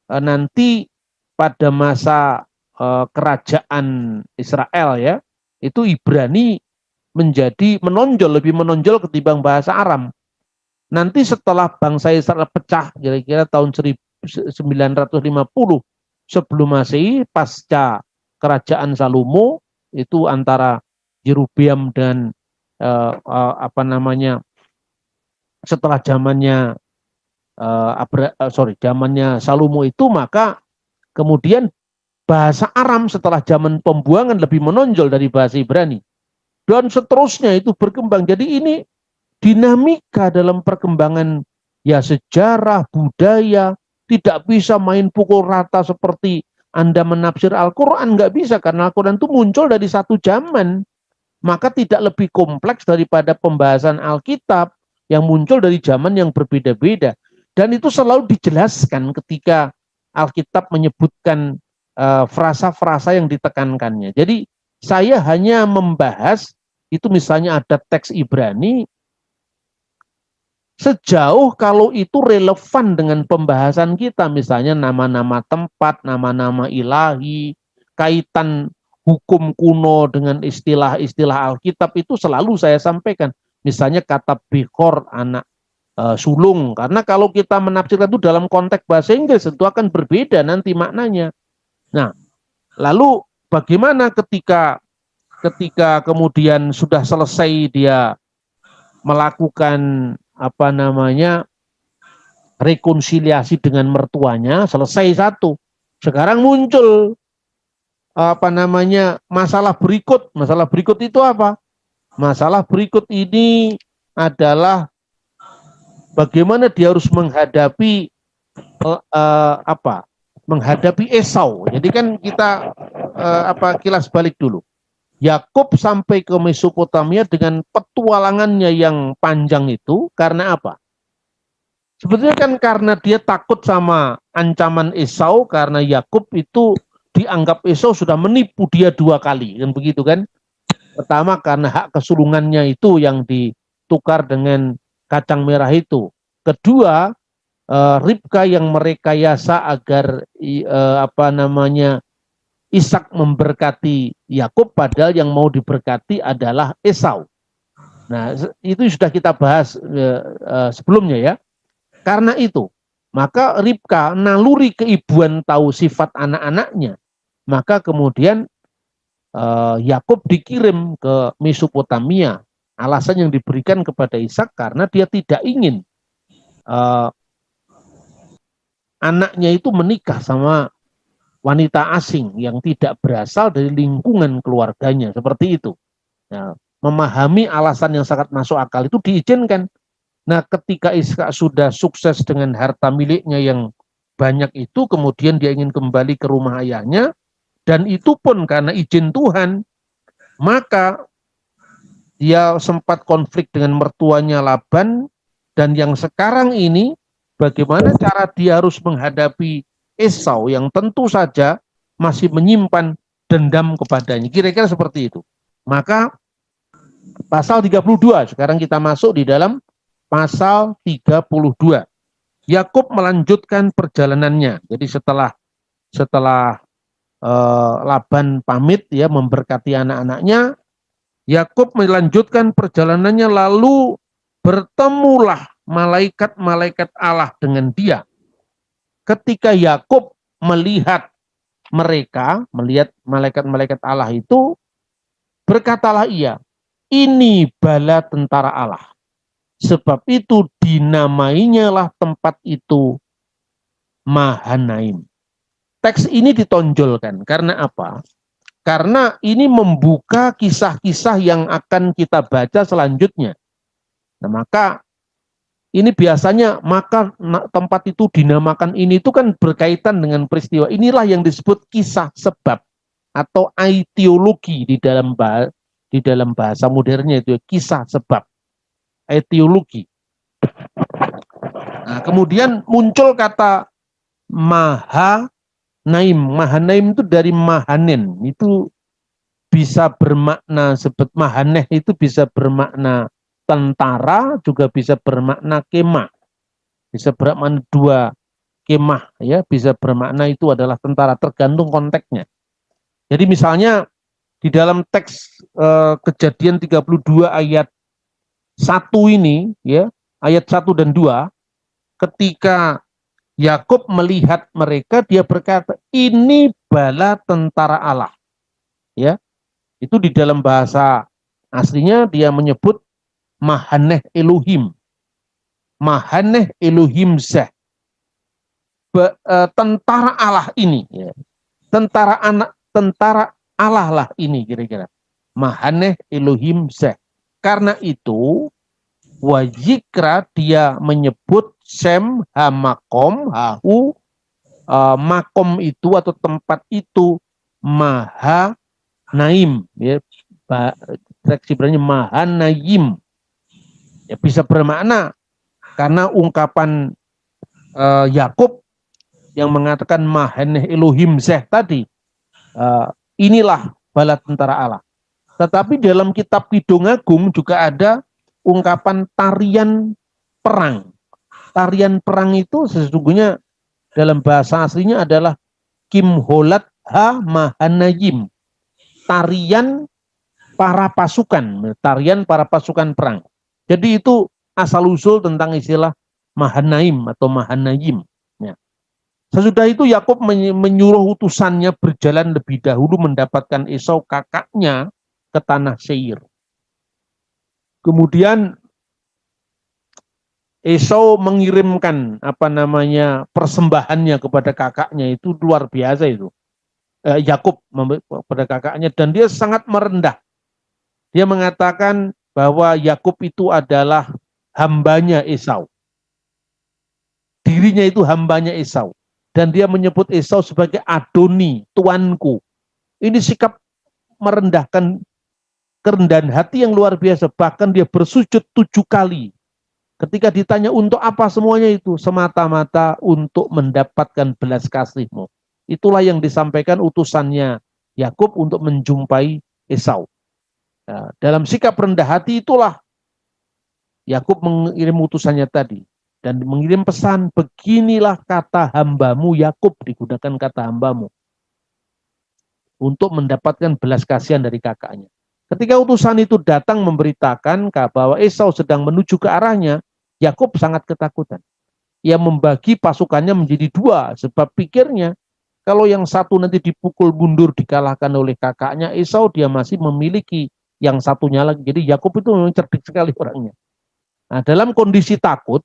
[SPEAKER 1] nanti pada masa kerajaan Israel, ya, itu Ibrani menjadi lebih menonjol ketimbang bahasa Aram. Nanti setelah bangsa Israel pecah kira-kira tahun 950 sebelum Masehi, pasca kerajaan Salomo, itu antara Yerobeam dan setelah zamannya zamannya Salomo itu, maka kemudian bahasa Aram setelah zaman pembuangan lebih menonjol dari bahasa Ibrani. Dan seterusnya itu berkembang. Jadi ini dinamika dalam perkembangan, ya, sejarah, budaya, tidak bisa main pukul rata seperti Anda menafsir Al-Quran, nggak bisa, karena Al-Quran itu muncul dari satu zaman. Maka tidak lebih kompleks daripada pembahasan Alkitab yang muncul dari zaman yang berbeda-beda. Dan itu selalu dijelaskan ketika Alkitab menyebutkan frasa-frasa yang ditekankannya. Jadi saya hanya membahas itu, misalnya ada teks Ibrani, sejauh kalau itu relevan dengan pembahasan kita, misalnya nama-nama tempat, nama-nama ilahi, kaitan hukum kuno dengan istilah-istilah Alkitab, itu selalu saya sampaikan. Misalnya kata Bechor, anak sulung, karena kalau kita menafsirkan itu dalam konteks bahasa Inggris tentu akan berbeda nanti maknanya. Nah, lalu bagaimana ketika kemudian sudah selesai dia melakukan rekonsiliasi dengan mertuanya, selesai satu. Sekarang muncul masalah berikut. Masalah berikut itu apa? Masalah berikut ini adalah bagaimana dia harus menghadapi menghadapi Esau. Jadi kan kita kilas balik dulu. Yakub sampai ke Mesopotamia dengan petualangannya yang panjang itu karena apa? Sebetulnya kan karena dia takut sama ancaman Esau, karena Yakub itu dianggap Esau sudah menipu dia 2 kali, kan begitu kan? Pertama karena hak kesulungannya itu yang ditukar dengan kacang merah itu. Kedua, Ribka yang merekayasa agar Ishak memberkati Yakub, padahal yang mau diberkati adalah Esau. Nah, itu sudah kita bahas sebelumnya ya. Karena itu, maka Ribka naluri keibuan tahu sifat anak-anaknya, maka kemudian Yakub dikirim ke Mesopotamia. Alasan yang diberikan kepada Ishak karena dia tidak ingin anaknya itu menikah sama wanita asing yang tidak berasal dari lingkungan keluarganya, seperti itu. Nah, memahami alasan yang sangat masuk akal itu diizinkan. Nah, ketika Ishak sudah sukses dengan harta miliknya yang banyak itu, kemudian dia ingin kembali ke rumah ayahnya, dan itu pun karena izin Tuhan, maka dia sempat konflik dengan mertuanya Laban, dan yang sekarang ini bagaimana cara dia harus menghadapi Esau yang tentu saja masih menyimpan dendam kepadanya. Kira-kira seperti itu. Maka pasal 32, sekarang kita masuk di dalam pasal 32. Yakub melanjutkan perjalanannya. Jadi setelah Laban pamit ya memberkati anak-anaknya, Yakub melanjutkan perjalanannya, lalu bertemulah malaikat-malaikat Allah dengan dia. Ketika Yakub melihat malaikat-malaikat Allah itu, berkatalah ia, ini bala tentara Allah. Sebab itu dinamainya lah tempat itu Mahanaim. Teks ini ditonjolkan karena apa? Karena ini membuka kisah-kisah yang akan kita baca selanjutnya. Nah, maka ini biasanya tempat itu dinamakan ini itu kan berkaitan dengan peristiwa. Inilah yang disebut kisah sebab atau etiologi di dalam bahasa modernnya itu kisah sebab, etiologi. Nah, kemudian muncul kata Mahanaim. Mahanaim itu dari Mahanen. Itu bisa bermakna Mahaneh itu bisa bermakna tentara, juga bisa bermakna kemah. Bisa bermakna dua kemah ya, bisa bermakna itu adalah tentara, tergantung konteksnya. Jadi misalnya di dalam teks Kejadian 32 ayat 1 ini ya, ayat 1 dan 2, ketika Yakub melihat mereka, dia berkata, ini bala tentara Allah. Ya, itu di dalam bahasa aslinya dia menyebut Mahaneh Elohim. Mahaneh Elohim Zeh. Tentara Allah ini. Ya. Tentara Allah lah ini kira-kira. Mahaneh Elohim Zeh. Karena itu, wajikra dia menyebut Sem Hamakom Hahu, makom itu atau tempat itu Mahanaim, ya, teks Ibrani Mahanaim, ya, bisa bermakna karena ungkapan Yakub yang mengatakan Mahaneh Elohim Zeh tadi, inilah bala tentara Allah. Tetapi dalam kitab Kidung Agung juga ada ungkapan tarian perang. Tarian perang itu sesungguhnya dalam bahasa aslinya adalah Kimholat Ha Mahanayim. Tarian para pasukan perang. Jadi itu asal-usul tentang istilah Mahanaim atau Mahanayim. Ya. Sesudah itu Yakub menyuruh utusannya berjalan lebih dahulu mendapatkan Esau kakaknya ke tanah Seir. Kemudian Esau mengirimkan persembahannya kepada kakaknya, itu luar biasa itu. Yakub kepada kakaknya, dan dia sangat merendah. Dia mengatakan bahwa Yakub itu adalah hambanya Esau. Dirinya itu hambanya Esau. Dan dia menyebut Esau sebagai Adoni, tuanku. Ini sikap merendahkan, kerendahan hati yang luar biasa. Bahkan dia bersujud 7 kali. Ketika ditanya untuk apa semuanya itu, semata-mata untuk mendapatkan belas kasih-Mu. Itulah yang disampaikan utusannya Yakub untuk menjumpai Esau. Nah, dalam sikap rendah hati itulah Yakub mengirim utusannya tadi. dan mengirim pesan, beginilah kata hambamu Yakub, digunakan kata hambamu untuk mendapatkan belas kasihan dari kakaknya. Ketika utusan itu datang memberitakan bahwa Esau sedang menuju ke arahnya, Yakub sangat ketakutan. Ia membagi pasukannya menjadi dua, sebab pikirnya kalau yang satu nanti dipukul mundur dikalahkan oleh kakaknya Esau, dia masih memiliki yang satunya lagi. Jadi Yakub itu memang cerdik sekali orangnya. Nah, dalam kondisi takut,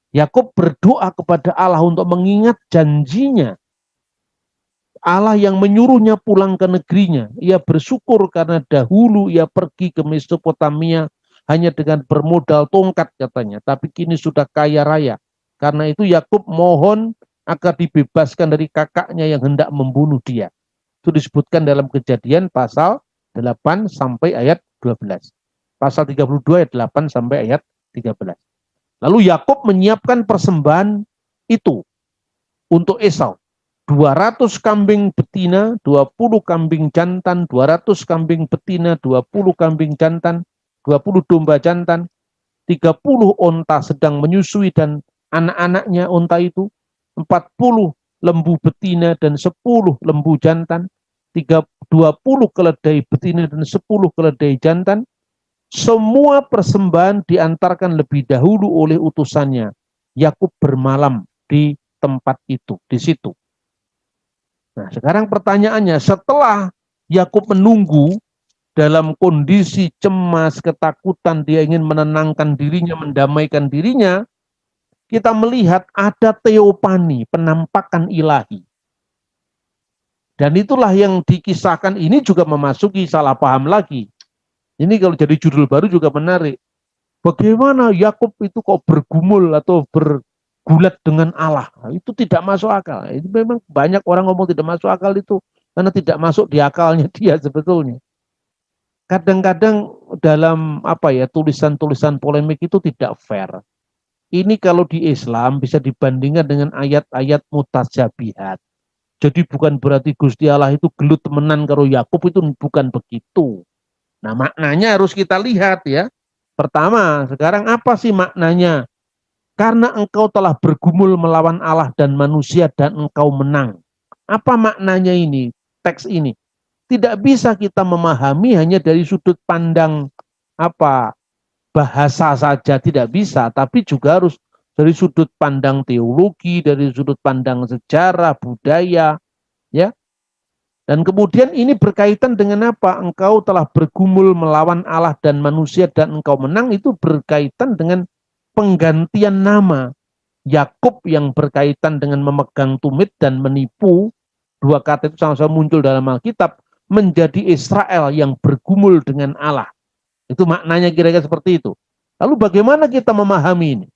[SPEAKER 1] Yakub berdoa kepada Allah untuk mengingat janjinya. Allah yang menyuruhnya pulang ke negerinya. Ia bersyukur karena dahulu ia pergi ke Mesopotamia hanya dengan bermodal tongkat katanya. Tapi kini sudah kaya raya. Karena itu Yakub mohon agar dibebaskan dari kakaknya yang hendak membunuh dia. Itu disebutkan dalam Kejadian pasal 8 sampai ayat 12. Pasal 32 ayat 8 sampai ayat 13. Lalu Yakub menyiapkan persembahan itu untuk Esau. 200 kambing betina, 20 kambing jantan, 200 kambing betina, 20 kambing jantan, 20 domba jantan, 30 onta sedang menyusui dan anak-anaknya onta itu, 40 lembu betina dan 10 lembu jantan, 20 keledai betina dan 10 keledai jantan. Semua persembahan diantarkan lebih dahulu oleh utusannya. Yakub bermalam di tempat itu, di situ. Nah, sekarang pertanyaannya, setelah Yakub menunggu dalam kondisi cemas, ketakutan, dia ingin menenangkan dirinya, mendamaikan dirinya, kita melihat ada teopani, penampakan ilahi. Dan itulah yang dikisahkan ini juga memasuki salah paham lagi. Ini kalau jadi judul baru juga menarik. Bagaimana Yakub itu kok bergumul atau bergulat dengan Allah? Nah, itu tidak masuk akal. Itu memang banyak orang ngomong tidak masuk akal itu karena tidak masuk di akalnya dia sebetulnya. Kadang-kadang dalam tulisan-tulisan polemik itu tidak fair. Ini kalau di Islam bisa dibandingkan dengan ayat-ayat mutasyabihat. Jadi bukan berarti Gusti Allah itu gelut temenan karo Yakub, itu bukan begitu. Nah, maknanya harus kita lihat ya. Pertama, sekarang apa sih maknanya? Karena engkau telah bergumul melawan Allah dan manusia dan engkau menang. Apa maknanya ini? Teks ini. Tidak bisa kita memahami hanya dari sudut pandang bahasa saja, tidak bisa, tapi juga harus dari sudut pandang teologi, dari sudut pandang sejarah, budaya, ya. Dan kemudian ini berkaitan dengan apa? Engkau telah bergumul melawan Allah dan manusia dan engkau menang, itu berkaitan dengan penggantian nama. Yakub yang berkaitan dengan memegang tumit dan menipu, dua kata itu sama-sama muncul dalam Alkitab, menjadi Israel yang bergumul dengan Allah. Itu maknanya kira-kira seperti itu. Lalu bagaimana kita memahami ini?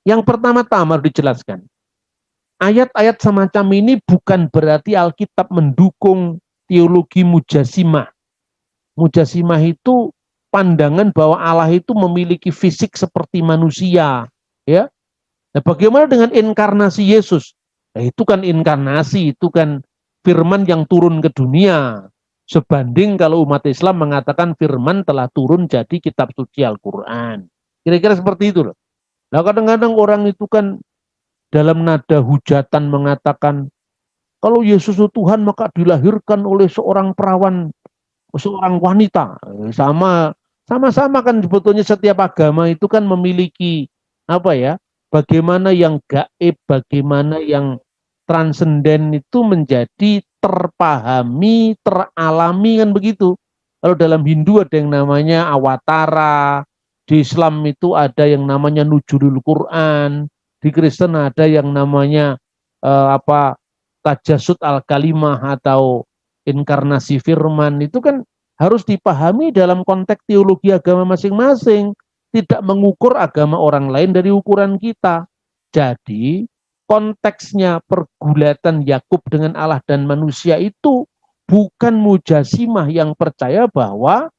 [SPEAKER 1] Yang pertama-tama harus dijelaskan. Ayat-ayat semacam ini bukan berarti Alkitab mendukung teologi mujasimah. Mujasimah itu pandangan bahwa Allah itu memiliki fisik seperti manusia, ya. Nah, bagaimana dengan inkarnasi Yesus? Nah, itu kan inkarnasi, itu kan firman yang turun ke dunia. Sebanding kalau umat Islam mengatakan firman telah turun jadi kitab suci Al-Quran. Kira-kira seperti itu loh. Nah, kadang-kadang orang itu kan dalam nada hujatan mengatakan, kalau Yesus itu Tuhan maka dilahirkan oleh seorang perawan, seorang wanita. Sama-sama kan sebetulnya setiap agama itu kan memiliki bagaimana yang gaib, bagaimana yang transenden itu menjadi terpahami, teralami kan begitu. Kalau dalam Hindu ada yang namanya awatara, di Islam itu ada yang namanya nuzulul Quran, di Kristen ada yang namanya tajasud al-kalimah atau inkarnasi firman. Itu kan harus dipahami dalam konteks teologi agama masing-masing, tidak mengukur agama orang lain dari ukuran kita. Jadi konteksnya pergulatan Yakub dengan Allah dan manusia itu bukan mujasimah yang percaya bahwa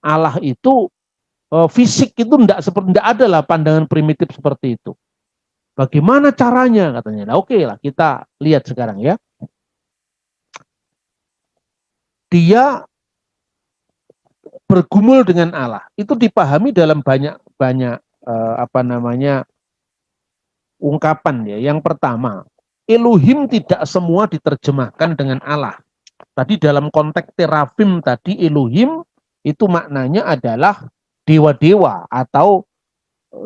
[SPEAKER 1] Allah itu fisik itu tidak ada lah pandangan primitif seperti itu. Bagaimana caranya katanya? Nah, oke lah kita lihat sekarang ya. Dia bergumul dengan Allah. Itu dipahami dalam banyak ungkapan ya. Yang pertama, Elohim tidak semua diterjemahkan dengan Allah. Tadi dalam konteks terafim tadi Elohim itu maknanya adalah dewa-dewa atau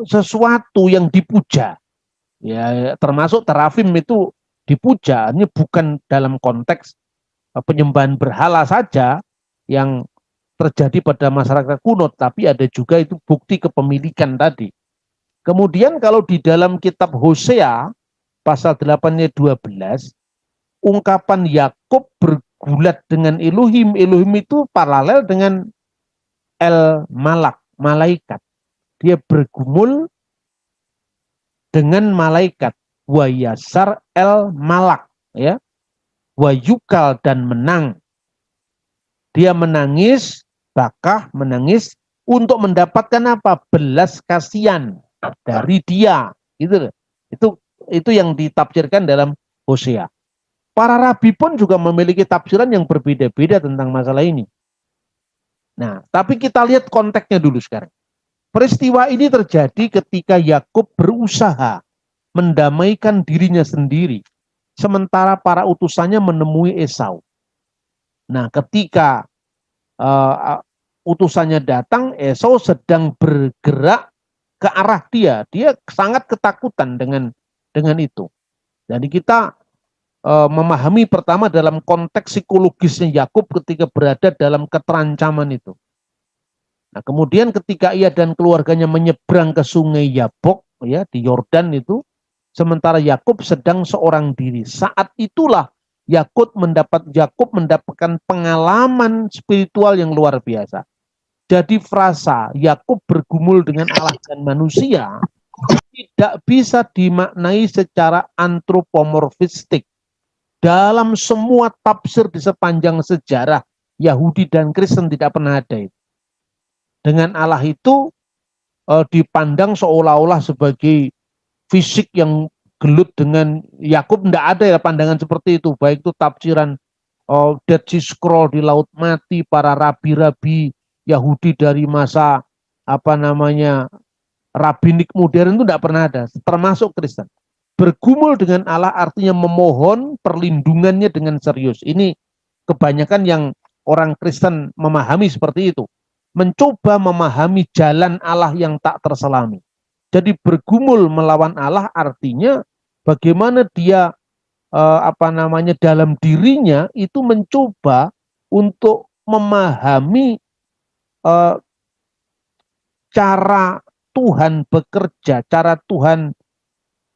[SPEAKER 1] sesuatu yang dipuja. Ya, termasuk terafim itu dipuja, ini bukan dalam konteks penyembahan berhala saja yang terjadi pada masyarakat kuno, tapi ada juga itu bukti kepemilikan tadi. Kemudian kalau di dalam kitab Hosea pasal 8 ayat 12, ungkapan Yakub bergulat dengan Elohim. Elohim itu paralel dengan El Malak, malaikat. Dia bergumul dengan malaikat. Wa yasar El Malak, ya. Wa yukal dan menang. Dia menangis, bakah menangis untuk mendapatkan apa? Belas kasihan dari dia. Itu yang ditafsirkan dalam Hosea. Para rabi pun juga memiliki tafsiran yang berbeda-beda tentang masalah ini. Nah, tapi kita lihat konteksnya dulu sekarang. Peristiwa ini terjadi ketika Yakub berusaha mendamaikan dirinya sendiri, sementara para utusannya menemui Esau. Nah, ketika utusannya datang, Esau sedang bergerak ke arah dia. Dia sangat ketakutan dengan itu. Jadi kita memahami pertama dalam konteks psikologisnya Yakub ketika berada dalam keterancaman itu. Nah, kemudian ketika ia dan keluarganya menyeberang ke sungai Yabok, ya, di Yordan itu, sementara Yakub sedang seorang diri. Saat itulah Yakub mendapatkan pengalaman spiritual yang luar biasa. Jadi frasa Yakub bergumul dengan Allah dan manusia tidak bisa dimaknai secara antropomorfistik. Dalam semua tafsir di sepanjang sejarah Yahudi dan Kristen tidak pernah ada itu. Dengan Allah itu dipandang seolah-olah sebagai fisik yang gelut dengan Yakub, tidak ada ya pandangan seperti itu. Baik itu tafsiran Dead Sea Scroll di Laut Mati, para rabi-rabi Yahudi dari masa rabinik modern itu tidak pernah ada, termasuk Kristen. Bergumul dengan Allah artinya memohon perlindungannya dengan serius. Ini kebanyakan yang orang Kristen memahami seperti itu. Mencoba memahami jalan Allah yang tak terselami. Jadi bergumul melawan Allah artinya bagaimana dia dalam dirinya itu mencoba untuk memahami cara Tuhan bekerja, cara Tuhan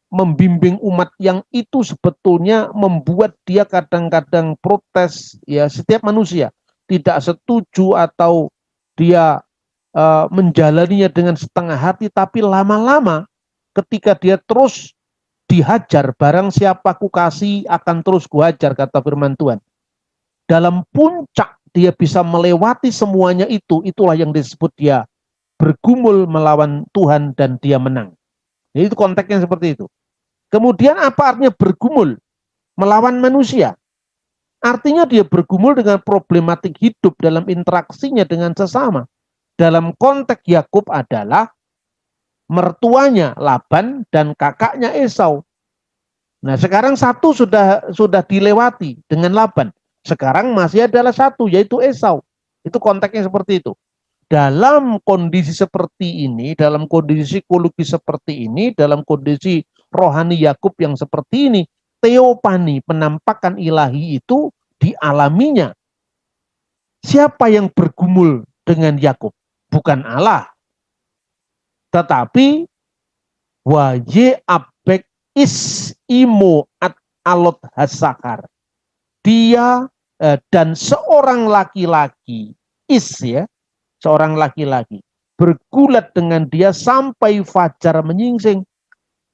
[SPEAKER 1] membimbing umat yang itu sebetulnya membuat dia kadang-kadang protes, ya, setiap manusia tidak setuju atau dia menjalaninya dengan setengah hati, tapi lama-lama ketika dia terus dihajar, barang siapa kukasih akan terus kuhajar, kata firman Tuhan. Dalam puncak dia bisa melewati semuanya itu, itulah yang disebut dia bergumul melawan Tuhan dan dia menang. Jadi itu konteksnya seperti itu. Kemudian apa artinya bergumul melawan manusia? Artinya dia bergumul dengan problematik hidup dalam interaksinya dengan sesama. Dalam konteks Yakub adalah mertuanya Laban dan kakaknya Esau. Nah, sekarang satu sudah dilewati dengan Laban. Sekarang masih adalah satu, yaitu Esau. Itu konteksnya seperti itu. Dalam kondisi seperti ini, dalam kondisi psikologis seperti ini, dalam kondisi rohani Yakub yang seperti ini, teopani, penampakan ilahi itu dialaminya. Siapa yang bergumul dengan Yakub? Bukan Allah. Tetapi waje abek is imo at alot hasakar. Dia dan seorang laki-laki, seorang laki-laki bergulat dengan dia sampai fajar menyingsing.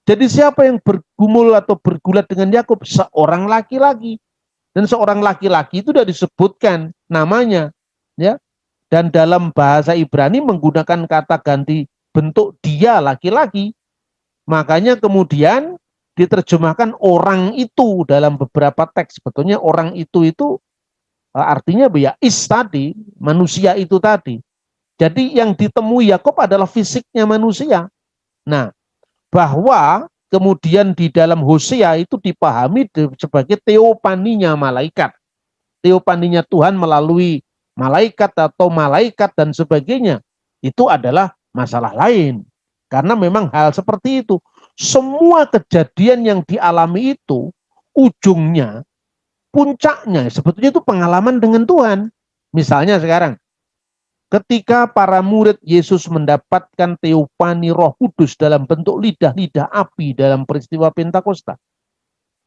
[SPEAKER 1] Jadi siapa yang bergumul atau bergulat dengan Yakub? Seorang laki-laki. Dan seorang laki-laki itu sudah disebutkan namanya, ya. Dan dalam bahasa Ibrani menggunakan kata ganti bentuk dia laki-laki. Makanya kemudian diterjemahkan orang itu dalam beberapa teks. Sebetulnya orang itu artinya ya tadi, manusia itu tadi. Jadi yang ditemui Yakub adalah fisiknya manusia. Nah, bahwa kemudian di dalam Hosea itu dipahami sebagai teopaninya malaikat. Teopaninya Tuhan melalui malaikat atau malaikat dan sebagainya. Itu adalah masalah lain. Karena memang hal seperti itu. Semua kejadian yang dialami itu ujungnya, puncaknya sebetulnya itu pengalaman dengan Tuhan. Misalnya sekarang, ketika para murid Yesus mendapatkan teopani Roh Kudus dalam bentuk lidah-lidah api dalam peristiwa Pentakosta,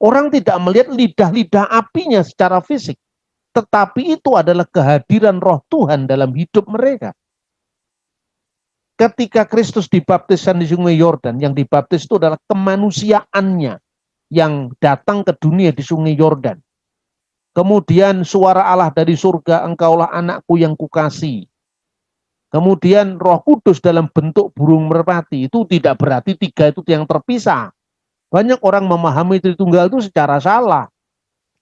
[SPEAKER 1] orang tidak melihat lidah-lidah apinya secara fisik, tetapi itu adalah kehadiran Roh Tuhan dalam hidup mereka. Ketika Kristus dibaptiskan di Sungai Yordan, yang dibaptis itu adalah kemanusiaannya yang datang ke dunia di Sungai Yordan. Kemudian suara Allah dari surga, engkaulah anakku yang kukasihi. Kemudian Roh Kudus dalam bentuk burung merpati, itu tidak berarti tiga itu yang terpisah. Banyak orang memahami Tritunggal itu secara salah.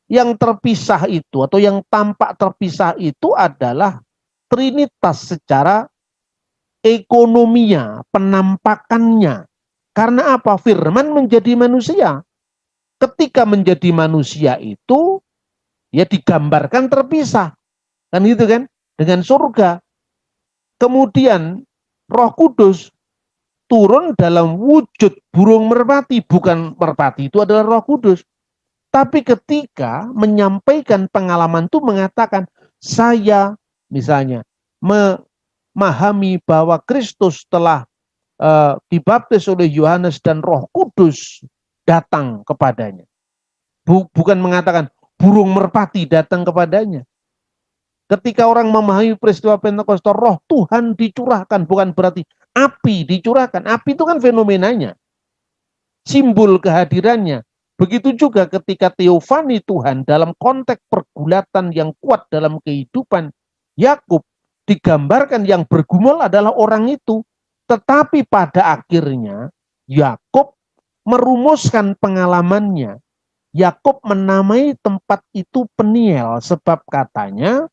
[SPEAKER 1] Yang terpisah itu atau yang tampak terpisah itu adalah Trinitas secara ekonominya, penampakannya. Karena apa? Firman menjadi manusia. Ketika menjadi manusia itu, ya digambarkan terpisah. Kan gitu kan? Dengan surga. Kemudian Roh Kudus turun dalam wujud burung merpati. Bukan merpati, itu adalah Roh Kudus. Tapi ketika menyampaikan pengalaman itu mengatakan, saya misalnya memahami bahwa Kristus telah dibaptis oleh Yohanes dan Roh Kudus datang kepadanya. Bukan mengatakan burung merpati datang kepadanya. Ketika orang memahami peristiwa Pentakosta, Roh Tuhan dicurahkan, bukan berarti api dicurahkan. Api itu kan fenomenanya, simbol kehadirannya. Begitu juga ketika teofani Tuhan dalam konteks pergulatan yang kuat dalam kehidupan Yakub, digambarkan yang bergumul adalah orang itu. Tetapi pada akhirnya Yakub merumuskan pengalamannya. Yakub menamai tempat itu Peniel sebab katanya,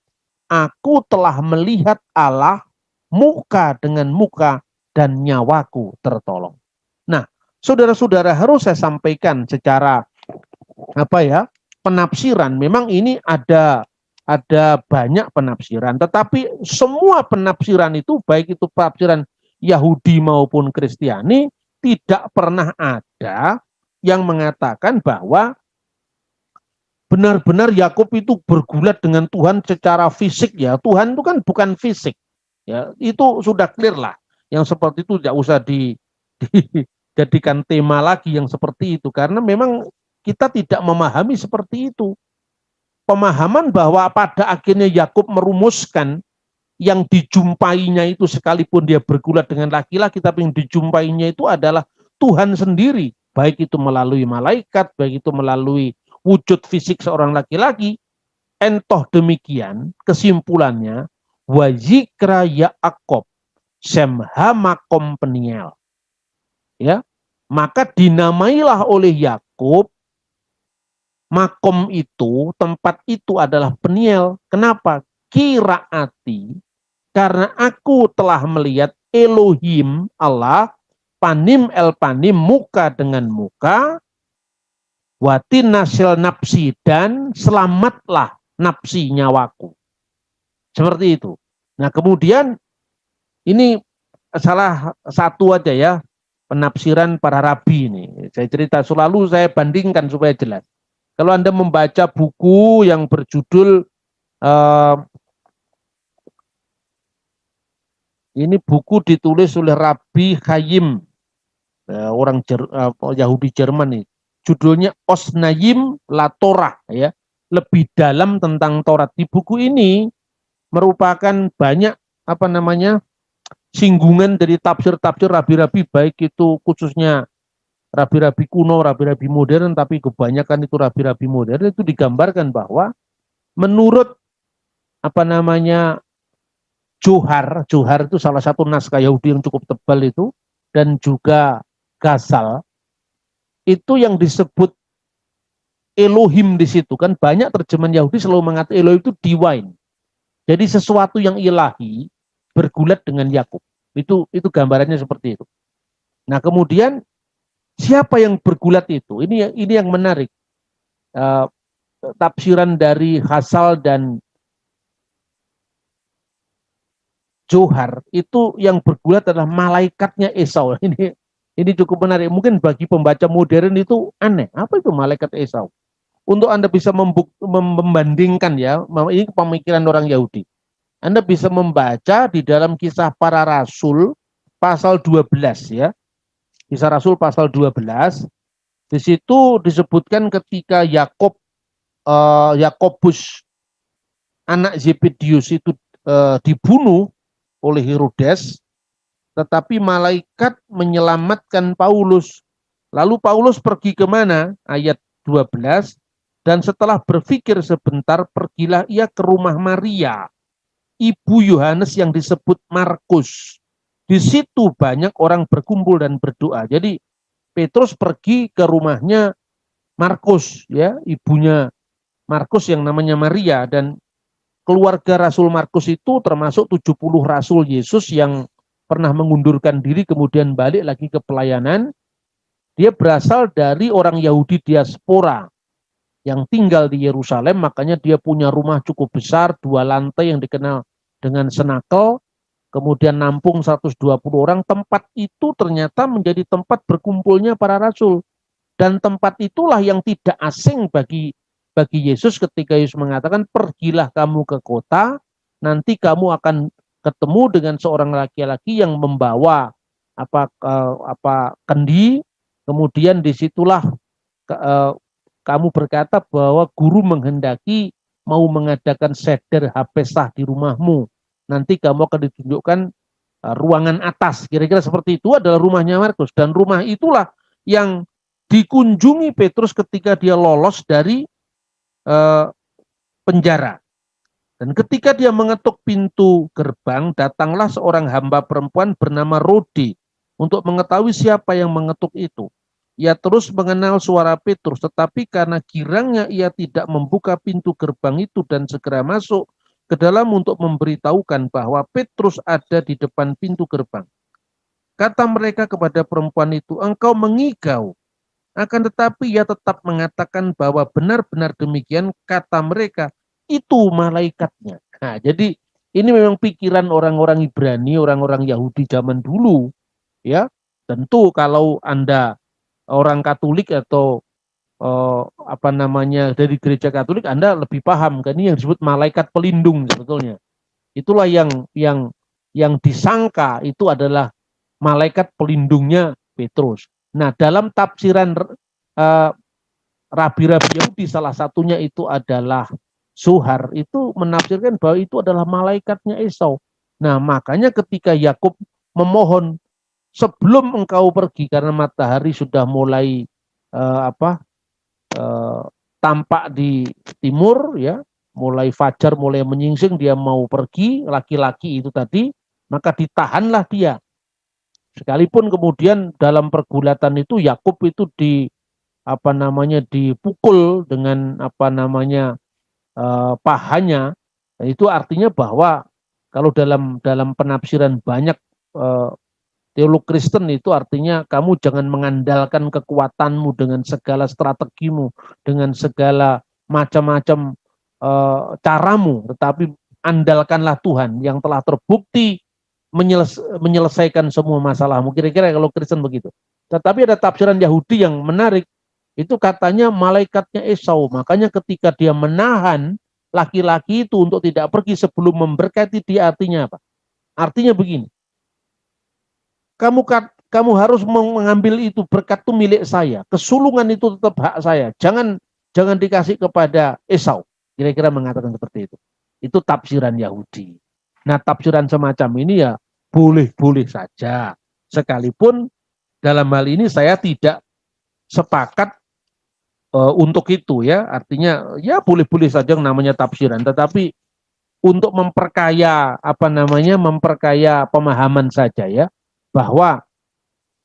[SPEAKER 1] aku telah melihat Allah muka dengan muka dan nyawaku tertolong. Nah, saudara-saudara, harus saya sampaikan secara penafsiran. Memang ini ada banyak penafsiran, tetapi semua penafsiran itu, baik itu penafsiran Yahudi maupun Kristiani, tidak pernah ada yang mengatakan bahwa benar-benar Yakub itu bergulat dengan Tuhan secara fisik. Ya, Tuhan itu kan bukan fisik. Ya, itu sudah clear lah. Yang seperti itu tidak usah dijadikan tema lagi yang seperti itu, karena memang kita tidak memahami seperti itu. Pemahaman bahwa pada akhirnya Yakub merumuskan yang dijumpainya itu, sekalipun dia bergulat dengan laki-laki, tapi yang dijumpainya itu adalah Tuhan sendiri, baik itu melalui malaikat, baik itu melalui wujud fisik seorang laki-laki. Entoh demikian, kesimpulannya, wajikra Ya'akob semhamakom Peniel. Ya, maka dinamailah oleh Yakub makom itu, tempat itu adalah Peniel. Kenapa? Kiraati, karena aku telah melihat Elohim Allah, panim el panim, muka dengan muka, watin nasil nafsi, dan selamatlah nafsi nyawaku. Seperti itu. Nah, kemudian ini salah satu aja ya penafsiran para rabi ini. Saya cerita selalu, saya bandingkan supaya jelas. Kalau Anda membaca buku yang berjudul ini buku ditulis oleh Rabbi Chaim, orang Yahudi Jerman nih. Judulnya Osnayim La Torah, ya, lebih dalam tentang Taurat. Di buku ini merupakan banyak singgungan dari tafsir-tafsir rabi-rabi, baik itu khususnya rabi-rabi kuno, rabi-rabi modern, tapi kebanyakan itu rabi-rabi modern. Itu digambarkan bahwa menurut Johar itu salah satu naskah Yahudi yang cukup tebal itu, dan juga Ghazal, itu yang disebut Elohim di situ kan, banyak terjemahan Yahudi selalu mengatakan Elohim itu divine. Jadi sesuatu yang ilahi bergulat dengan Yakub. Itu gambarannya seperti itu. Nah, kemudian Siapa yang bergulat itu? Ini yang menarik. Uh, Tafsiran dari Hasal dan Johar itu yang bergulat adalah malaikatnya Esau. Ini cukup menarik. Mungkin bagi pembaca modern itu aneh. Apa itu malaikat Esau? Untuk Anda bisa membandingkan ya, ini pemikiran orang Yahudi. Anda bisa membaca di dalam Kisah Para Rasul pasal 12 ya. Kisah Rasul pasal 12. Di situ disebutkan ketika Yakobus anak Zebedius itu dibunuh oleh Herodes, tetapi malaikat menyelamatkan Paulus. Lalu Paulus pergi kemana? Ayat 12. Dan setelah berpikir sebentar, pergilah ia ke rumah Maria, ibu Yohanes yang disebut Markus. Di situ banyak orang berkumpul dan berdoa. Jadi Petrus pergi ke rumahnya Markus, ya, ibunya Markus yang namanya Maria, dan keluarga Rasul Markus itu termasuk 70 Rasul Yesus yang pernah mengundurkan diri kemudian balik lagi ke pelayanan. Dia berasal dari orang Yahudi diaspora yang tinggal di Yerusalem, makanya dia punya rumah cukup besar, 2 lantai yang dikenal dengan senakel, kemudian nampung 120 orang. Tempat itu ternyata menjadi tempat berkumpulnya para rasul. Dan tempat itulah yang tidak asing bagi Yesus ketika Yesus mengatakan, pergilah kamu ke kota, nanti kamu akan ketemu dengan seorang laki-laki yang membawa kendi, kemudian disitulah kamu berkata bahwa guru menghendaki mau mengadakan seder hapesah di rumahmu. Nanti kamu akan ditunjukkan ruangan atas. Kira-kira seperti itu adalah rumahnya Markus. Dan rumah itulah yang dikunjungi Petrus ketika dia lolos dari penjara. Dan ketika dia mengetuk pintu gerbang, datanglah seorang hamba perempuan bernama Rodi untuk mengetahui siapa yang mengetuk itu. Ia terus mengenal suara Petrus, tetapi karena girangnya ia tidak membuka pintu gerbang itu dan segera masuk ke dalam untuk memberitahukan bahwa Petrus ada di depan pintu gerbang. Kata mereka kepada perempuan itu, engkau mengigau. Akan tetapi ia tetap mengatakan bahwa benar-benar demikian, kata mereka, itu malaikatnya. Nah, jadi ini memang pikiran orang-orang Ibrani, orang-orang Yahudi zaman dulu. Ya, tentu kalau Anda orang Katolik atau dari gereja Katolik, Anda lebih paham kan, ini yang disebut malaikat pelindung sebetulnya. Itulah yang disangka itu adalah malaikat pelindungnya Petrus. Nah, dalam tafsiran rabi-rabi Yahudi, salah satunya itu adalah Zohar, itu menafsirkan bahwa itu adalah malaikatnya Esau. Nah, makanya ketika Yakub memohon, sebelum engkau pergi, karena matahari sudah mulai tampak di timur, ya, mulai fajar, mulai menyingsing, dia mau pergi, laki-laki itu tadi, maka ditahanlah dia. Sekalipun kemudian dalam pergulatan itu Yakub itu dipukul dengan pahanya. Itu artinya bahwa kalau dalam penafsiran banyak teolog Kristen, itu artinya kamu jangan mengandalkan kekuatanmu dengan segala strategimu, dengan segala macam-macam caramu, tetapi andalkanlah Tuhan yang telah terbukti menyelesaikan semua masalahmu. Kira-kira kalau Kristen begitu. Tetapi ada tafsiran Yahudi yang menarik. Itu katanya malaikatnya Esau. Makanya ketika dia menahan laki-laki itu untuk tidak pergi sebelum memberkati dia, artinya apa? Artinya begini. Kamu harus mengambil itu, berkat itu milik saya. Kesulungan itu tetap hak saya. Jangan dikasih kepada Esau. Kira-kira mengatakan seperti itu. Itu tafsiran Yahudi. Nah, tafsiran semacam ini ya boleh-boleh saja. Sekalipun dalam hal ini saya tidak sepakat untuk itu, ya. Artinya ya boleh-boleh saja yang namanya tafsiran, tetapi untuk memperkaya memperkaya pemahaman saja, ya, bahwa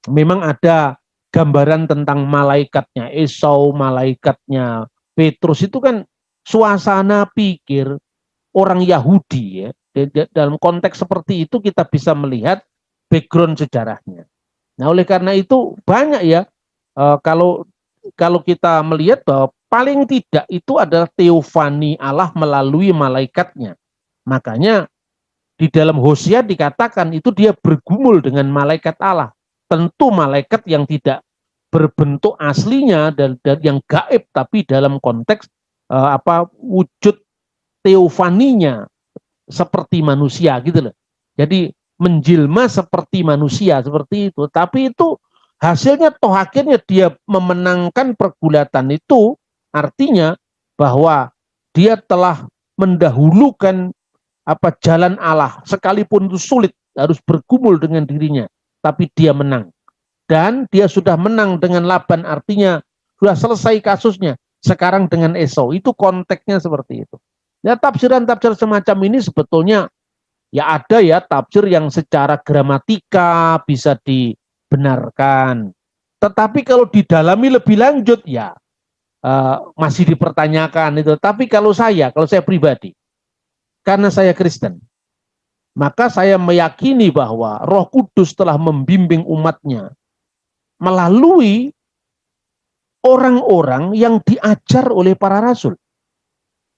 [SPEAKER 1] memang ada gambaran tentang malaikatnya Esau, malaikatnya Petrus, itu kan suasana pikir orang Yahudi, ya. Dalam konteks seperti itu kita bisa melihat background sejarahnya. Nah, oleh karena itu banyak ya, Kalau kita melihat bahwa paling tidak itu adalah teofani Allah melalui malaikatnya. Makanya di dalam Hosea dikatakan itu dia bergumul dengan malaikat Allah. Tentu malaikat yang tidak berbentuk aslinya dan yang gaib, tapi dalam konteks wujud teofaninya seperti manusia gitu loh. Jadi menjelma seperti manusia seperti itu. Tapi itu hasilnya toh akhirnya dia memenangkan pergulatan itu, artinya bahwa dia telah mendahulukan jalan Allah, sekalipun itu sulit, harus bergumul dengan dirinya, tapi dia menang. Dan dia sudah menang dengan Laban, artinya sudah selesai kasusnya. Sekarang dengan Esau, itu konteksnya seperti itu. Ya, tafsiran-tafsir semacam ini sebetulnya ya ada ya tafsir yang secara gramatika bisa dibenarkan. Tetapi kalau didalami lebih lanjut ya masih dipertanyakan itu. Tapi kalau saya pribadi, karena saya Kristen, maka saya meyakini bahwa Roh Kudus telah membimbing umatnya melalui orang-orang yang diajar oleh para rasul.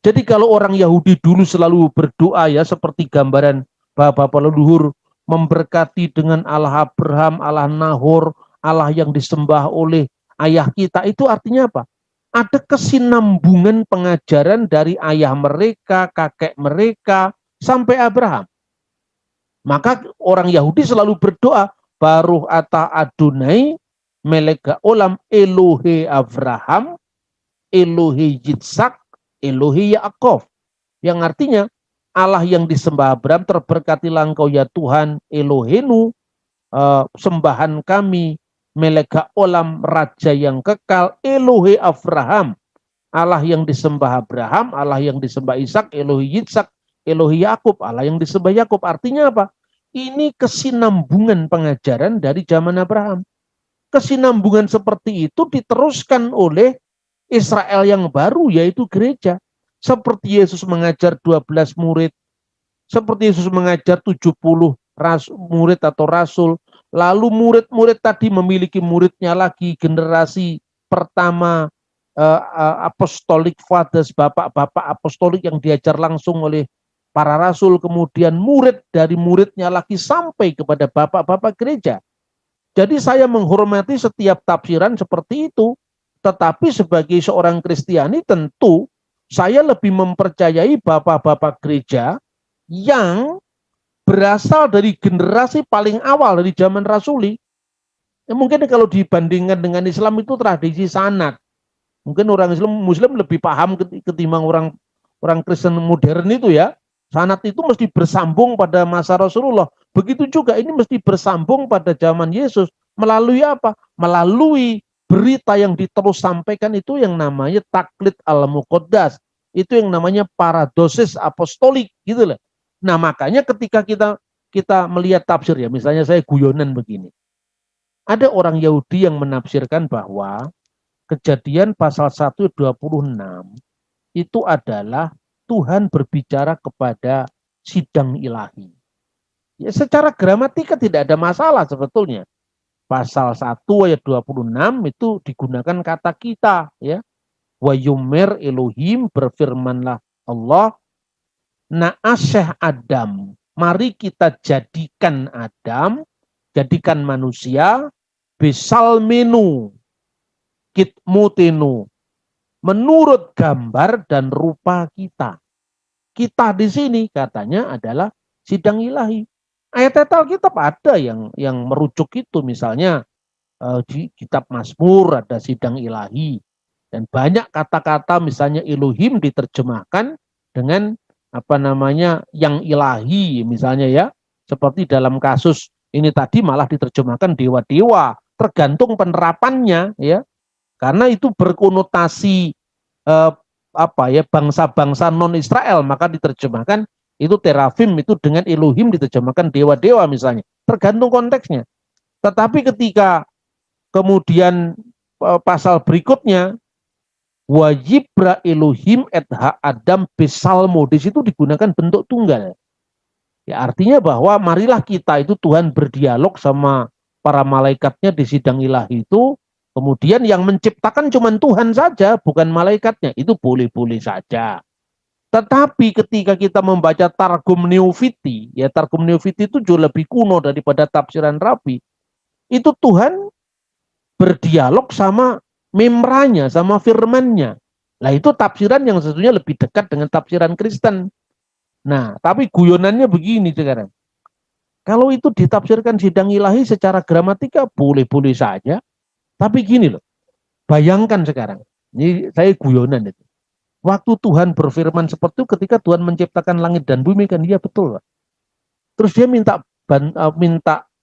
[SPEAKER 1] Jadi kalau orang Yahudi dulu selalu berdoa ya seperti gambaran bapak-bapak leluhur memberkati dengan Allah Abraham, Allah Nahor, Allah yang disembah oleh ayah kita, itu artinya apa? Ada kesinambungan pengajaran dari ayah mereka, kakek mereka, sampai Abraham. Maka orang Yahudi selalu berdoa, Baruch ata Adonai, Meleka olam Elohe Abraham, Elohe Yitzhak, Elohe Yaakov. Yang artinya, Allah yang disembah Abraham, terberkatilah engkau ya Tuhan, Elohenu, sembahan kami, Meleka olam, Raja yang kekal, Elohe Abraham, Allah yang disembah Abraham, Allah yang disembah Ishak, Elohe Yitzhak, Elohe Yakub, Allah yang disembah Yakub. Artinya apa? Ini kesinambungan pengajaran dari zaman Abraham. Kesinambungan seperti itu diteruskan oleh Israel yang baru, yaitu gereja. Seperti Yesus mengajar 12 murid, seperti Yesus mengajar 70 murid atau rasul, lalu murid-murid tadi memiliki muridnya lagi, generasi pertama apostolic fathers, bapak-bapak apostolik yang diajar langsung oleh para rasul, kemudian murid dari muridnya lagi sampai kepada bapak-bapak gereja. Jadi saya menghormati setiap tafsiran seperti itu, tetapi sebagai seorang Kristiani tentu saya lebih mempercayai bapak-bapak gereja yang berasal dari generasi paling awal dari zaman Rasuli. Mungkin kalau dibandingkan dengan Islam itu tradisi sanad. Mungkin orang Muslim lebih paham ketimbang orang Kristen modern itu ya. Sanad itu mesti bersambung pada masa Rasulullah. Begitu juga ini mesti bersambung pada zaman Yesus. Melalui apa? Melalui berita yang diterus sampaikan itu yang namanya taklid al-muqaddas. Itu yang namanya paradosis apostolik gitu loh. Nah, makanya ketika kita melihat tafsir ya, misalnya saya guyonan begini. Ada orang Yahudi yang menafsirkan bahwa Kejadian pasal 1:26 itu adalah Tuhan berbicara kepada sidang ilahi. Ya, secara gramatika tidak ada masalah sebetulnya. Pasal 1 ayat 26 itu digunakan kata kita ya. Wa yumer Elohim, berfirmanlah Allah, na'asyah Adam, mari kita jadikan Adam, jadikan manusia, besal menu, kitmutinu, menurut gambar dan rupa kita. Kita di sini katanya adalah sidang ilahi. Ayat-ayat Alkitab ada yang merujuk itu, misalnya di kitab Mazmur ada sidang ilahi, dan banyak kata-kata misalnya Elohim diterjemahkan dengan yang ilahi misalnya ya, seperti dalam kasus ini tadi malah diterjemahkan dewa-dewa, tergantung penerapannya ya, karena itu berkonotasi bangsa-bangsa non Israel, maka diterjemahkan itu terafim, itu dengan Elohim diterjemahkan dewa-dewa misalnya, tergantung konteksnya. Tetapi ketika kemudian pasal berikutnya wajibra Elohim et ha Adam besalmo, di situ digunakan bentuk tunggal. Ya, artinya bahwa marilah kita itu Tuhan berdialog sama para malaikatnya di sidang ilahi itu, Kemudian yang menciptakan cuma Tuhan saja, bukan malaikatnya. Itu boleh-boleh saja. Tetapi ketika kita membaca Targum Neofiti, ya Targum Neofiti itu jauh lebih kuno daripada tafsiran Rabi. Itu Tuhan berdialog sama memranya, sama firmannya. Nah itu tafsiran yang sesungguhnya lebih dekat dengan tafsiran Kristen. Nah, tapi guyonannya begini sekarang. Kalau itu ditafsirkan sidang ilahi secara gramatika, boleh-boleh saja. Tapi gini loh, bayangkan sekarang. Ini saya guyonan itu. Waktu Tuhan berfirman seperti itu ketika Tuhan menciptakan langit dan bumi kan, iya betul. Pak. Terus dia minta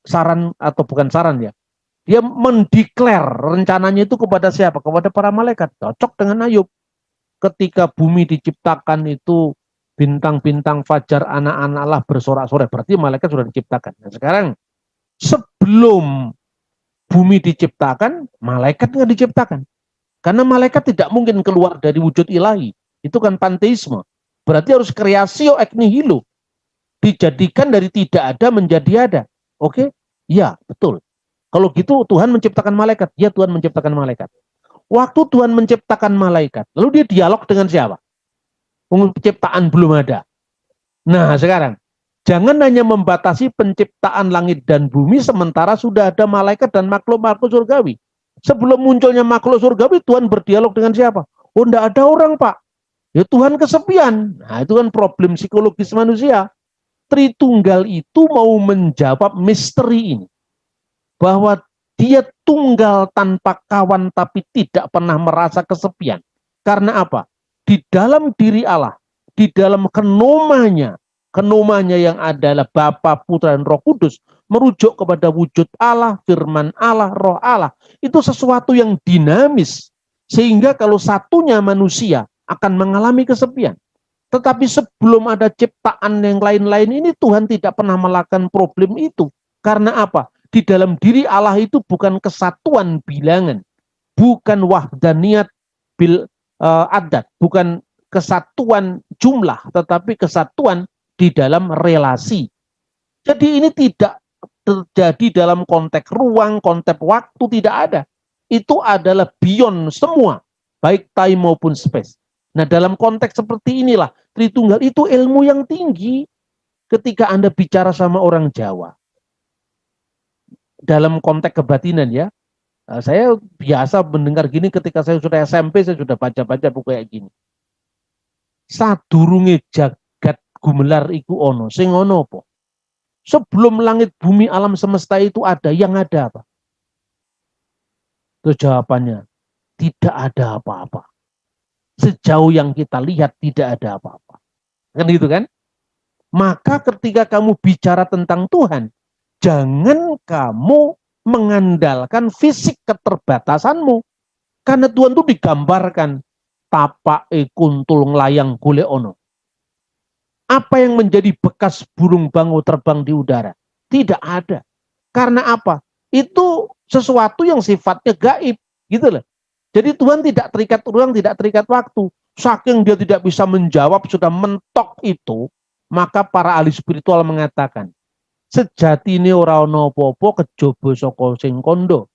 [SPEAKER 1] saran atau bukan saran ya. Dia mendeklar rencananya itu kepada siapa? Kepada para malaikat. Cocok dengan Ayub. Ketika bumi diciptakan itu bintang-bintang fajar anak-anak Allah bersorak-sorai. Berarti malaikat sudah diciptakan. Nah, sekarang sebelum bumi diciptakan, malaikat nggak diciptakan. Karena malaikat tidak mungkin keluar dari wujud ilahi. Itu kan panteisme. Berarti harus kreasio ex nihilo. Dijadikan dari tidak ada menjadi ada. Oke? Ya, betul. Kalau gitu Tuhan menciptakan malaikat. Ya, Tuhan menciptakan malaikat. Waktu Tuhan menciptakan malaikat, lalu dia dialog dengan siapa? Penciptaan belum ada. Nah, sekarang jangan hanya membatasi penciptaan langit dan bumi sementara sudah ada malaikat dan makhluk-makhluk surgawi. Sebelum munculnya makhluk surgawi, Tuhan berdialog dengan siapa? Oh, enggak ada orang, Pak. Ya Tuhan kesepian. Nah, itu kan problem psikologis manusia. Tritunggal itu mau menjawab misteri ini. Bahwa dia tunggal tanpa kawan tapi tidak pernah merasa kesepian. Karena apa? Di dalam diri Allah, di dalam kenomanya yang adalah Bapa, Putra, dan Roh Kudus, merujuk kepada wujud Allah, firman Allah, roh Allah. Itu sesuatu yang dinamis. Sehingga kalau satunya manusia akan mengalami kesepian. Tetapi sebelum ada ciptaan yang lain-lain ini, Tuhan tidak pernah melakukan problem itu. Karena apa? Di dalam diri Allah itu bukan kesatuan bilangan, bukan wahdaniyat bil adat, bukan kesatuan jumlah, tetapi kesatuan di dalam relasi. Jadi ini tidak terjadi dalam konteks ruang, konteks waktu, tidak ada. Itu adalah beyond semua, baik time maupun space. Nah, dalam konteks seperti inilah, Tritunggal itu ilmu yang tinggi ketika Anda bicara sama orang Jawa. Dalam konteks kebatinan ya, saya biasa mendengar gini ketika saya sudah SMP, saya sudah baca-baca buku kayak gini. Sadurunge jagat gumelar iku ono, sing ono apa? Sebelum langit bumi alam semesta itu ada, yang ada apa? Terus jawabannya, tidak ada apa-apa. Sejauh yang kita lihat tidak ada apa-apa. Kan gitu kan? Maka ketika kamu bicara tentang Tuhan, jangan kamu mengandalkan fisik keterbatasanmu. Karena Tuhan itu digambarkan tapak kuntul nglayang gule ono. Apa yang menjadi bekas burung bango terbang di udara? Tidak ada. Karena apa? Itu sesuatu yang sifatnya gaib, gitu loh. Jadi Tuhan tidak terikat ruang, tidak terikat waktu. Saking dia tidak bisa menjawab, sudah mentok itu, maka para ahli spiritual mengatakan, sejati ini ora ono apa-apa kejaba saka sing kondo.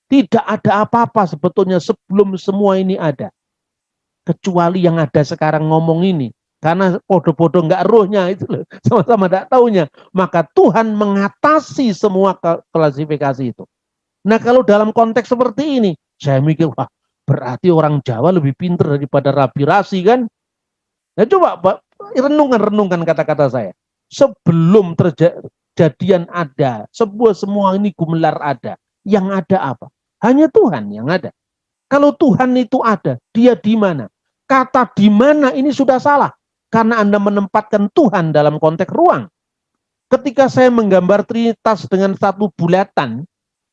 [SPEAKER 1] Tidak ada apa-apa sebetulnya sebelum semua ini ada. Kecuali yang ada sekarang ngomong ini. Karena podo-podo enggak rohnya itu loh. Sama-sama enggak taunya. Maka Tuhan mengatasi semua klasifikasi itu. Nah kalau dalam konteks seperti ini, saya mikir, wah berarti orang Jawa lebih pintar daripada Rabi Rasi kan. Nah coba renungkan kata-kata saya. Sebelum terjadian ada, semua ini gumelar ada. Yang ada apa? Hanya Tuhan yang ada. Kalau Tuhan itu ada, dia di mana? Kata di mana ini sudah salah. Karena Anda menempatkan Tuhan dalam konteks ruang. Ketika saya menggambar Trinitas dengan satu bulatan,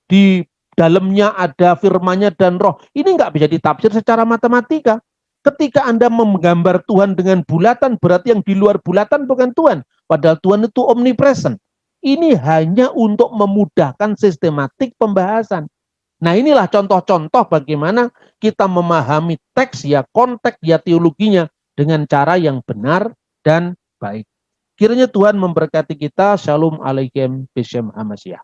[SPEAKER 1] di dalamnya ada firman-Nya dan roh. Ini nggak bisa ditafsir secara matematika. Ketika Anda menggambar Tuhan dengan bulatan, berarti yang di luar bulatan bukan Tuhan. Padahal Tuhan itu omnipresent. Ini hanya untuk memudahkan sistematik pembahasan. Nah inilah contoh-contoh bagaimana kita memahami teks ya, konteks ya, teologinya dengan cara yang benar dan baik. Kiranya Tuhan memberkati kita. Shalom alaikum Bishem Hamasiyah.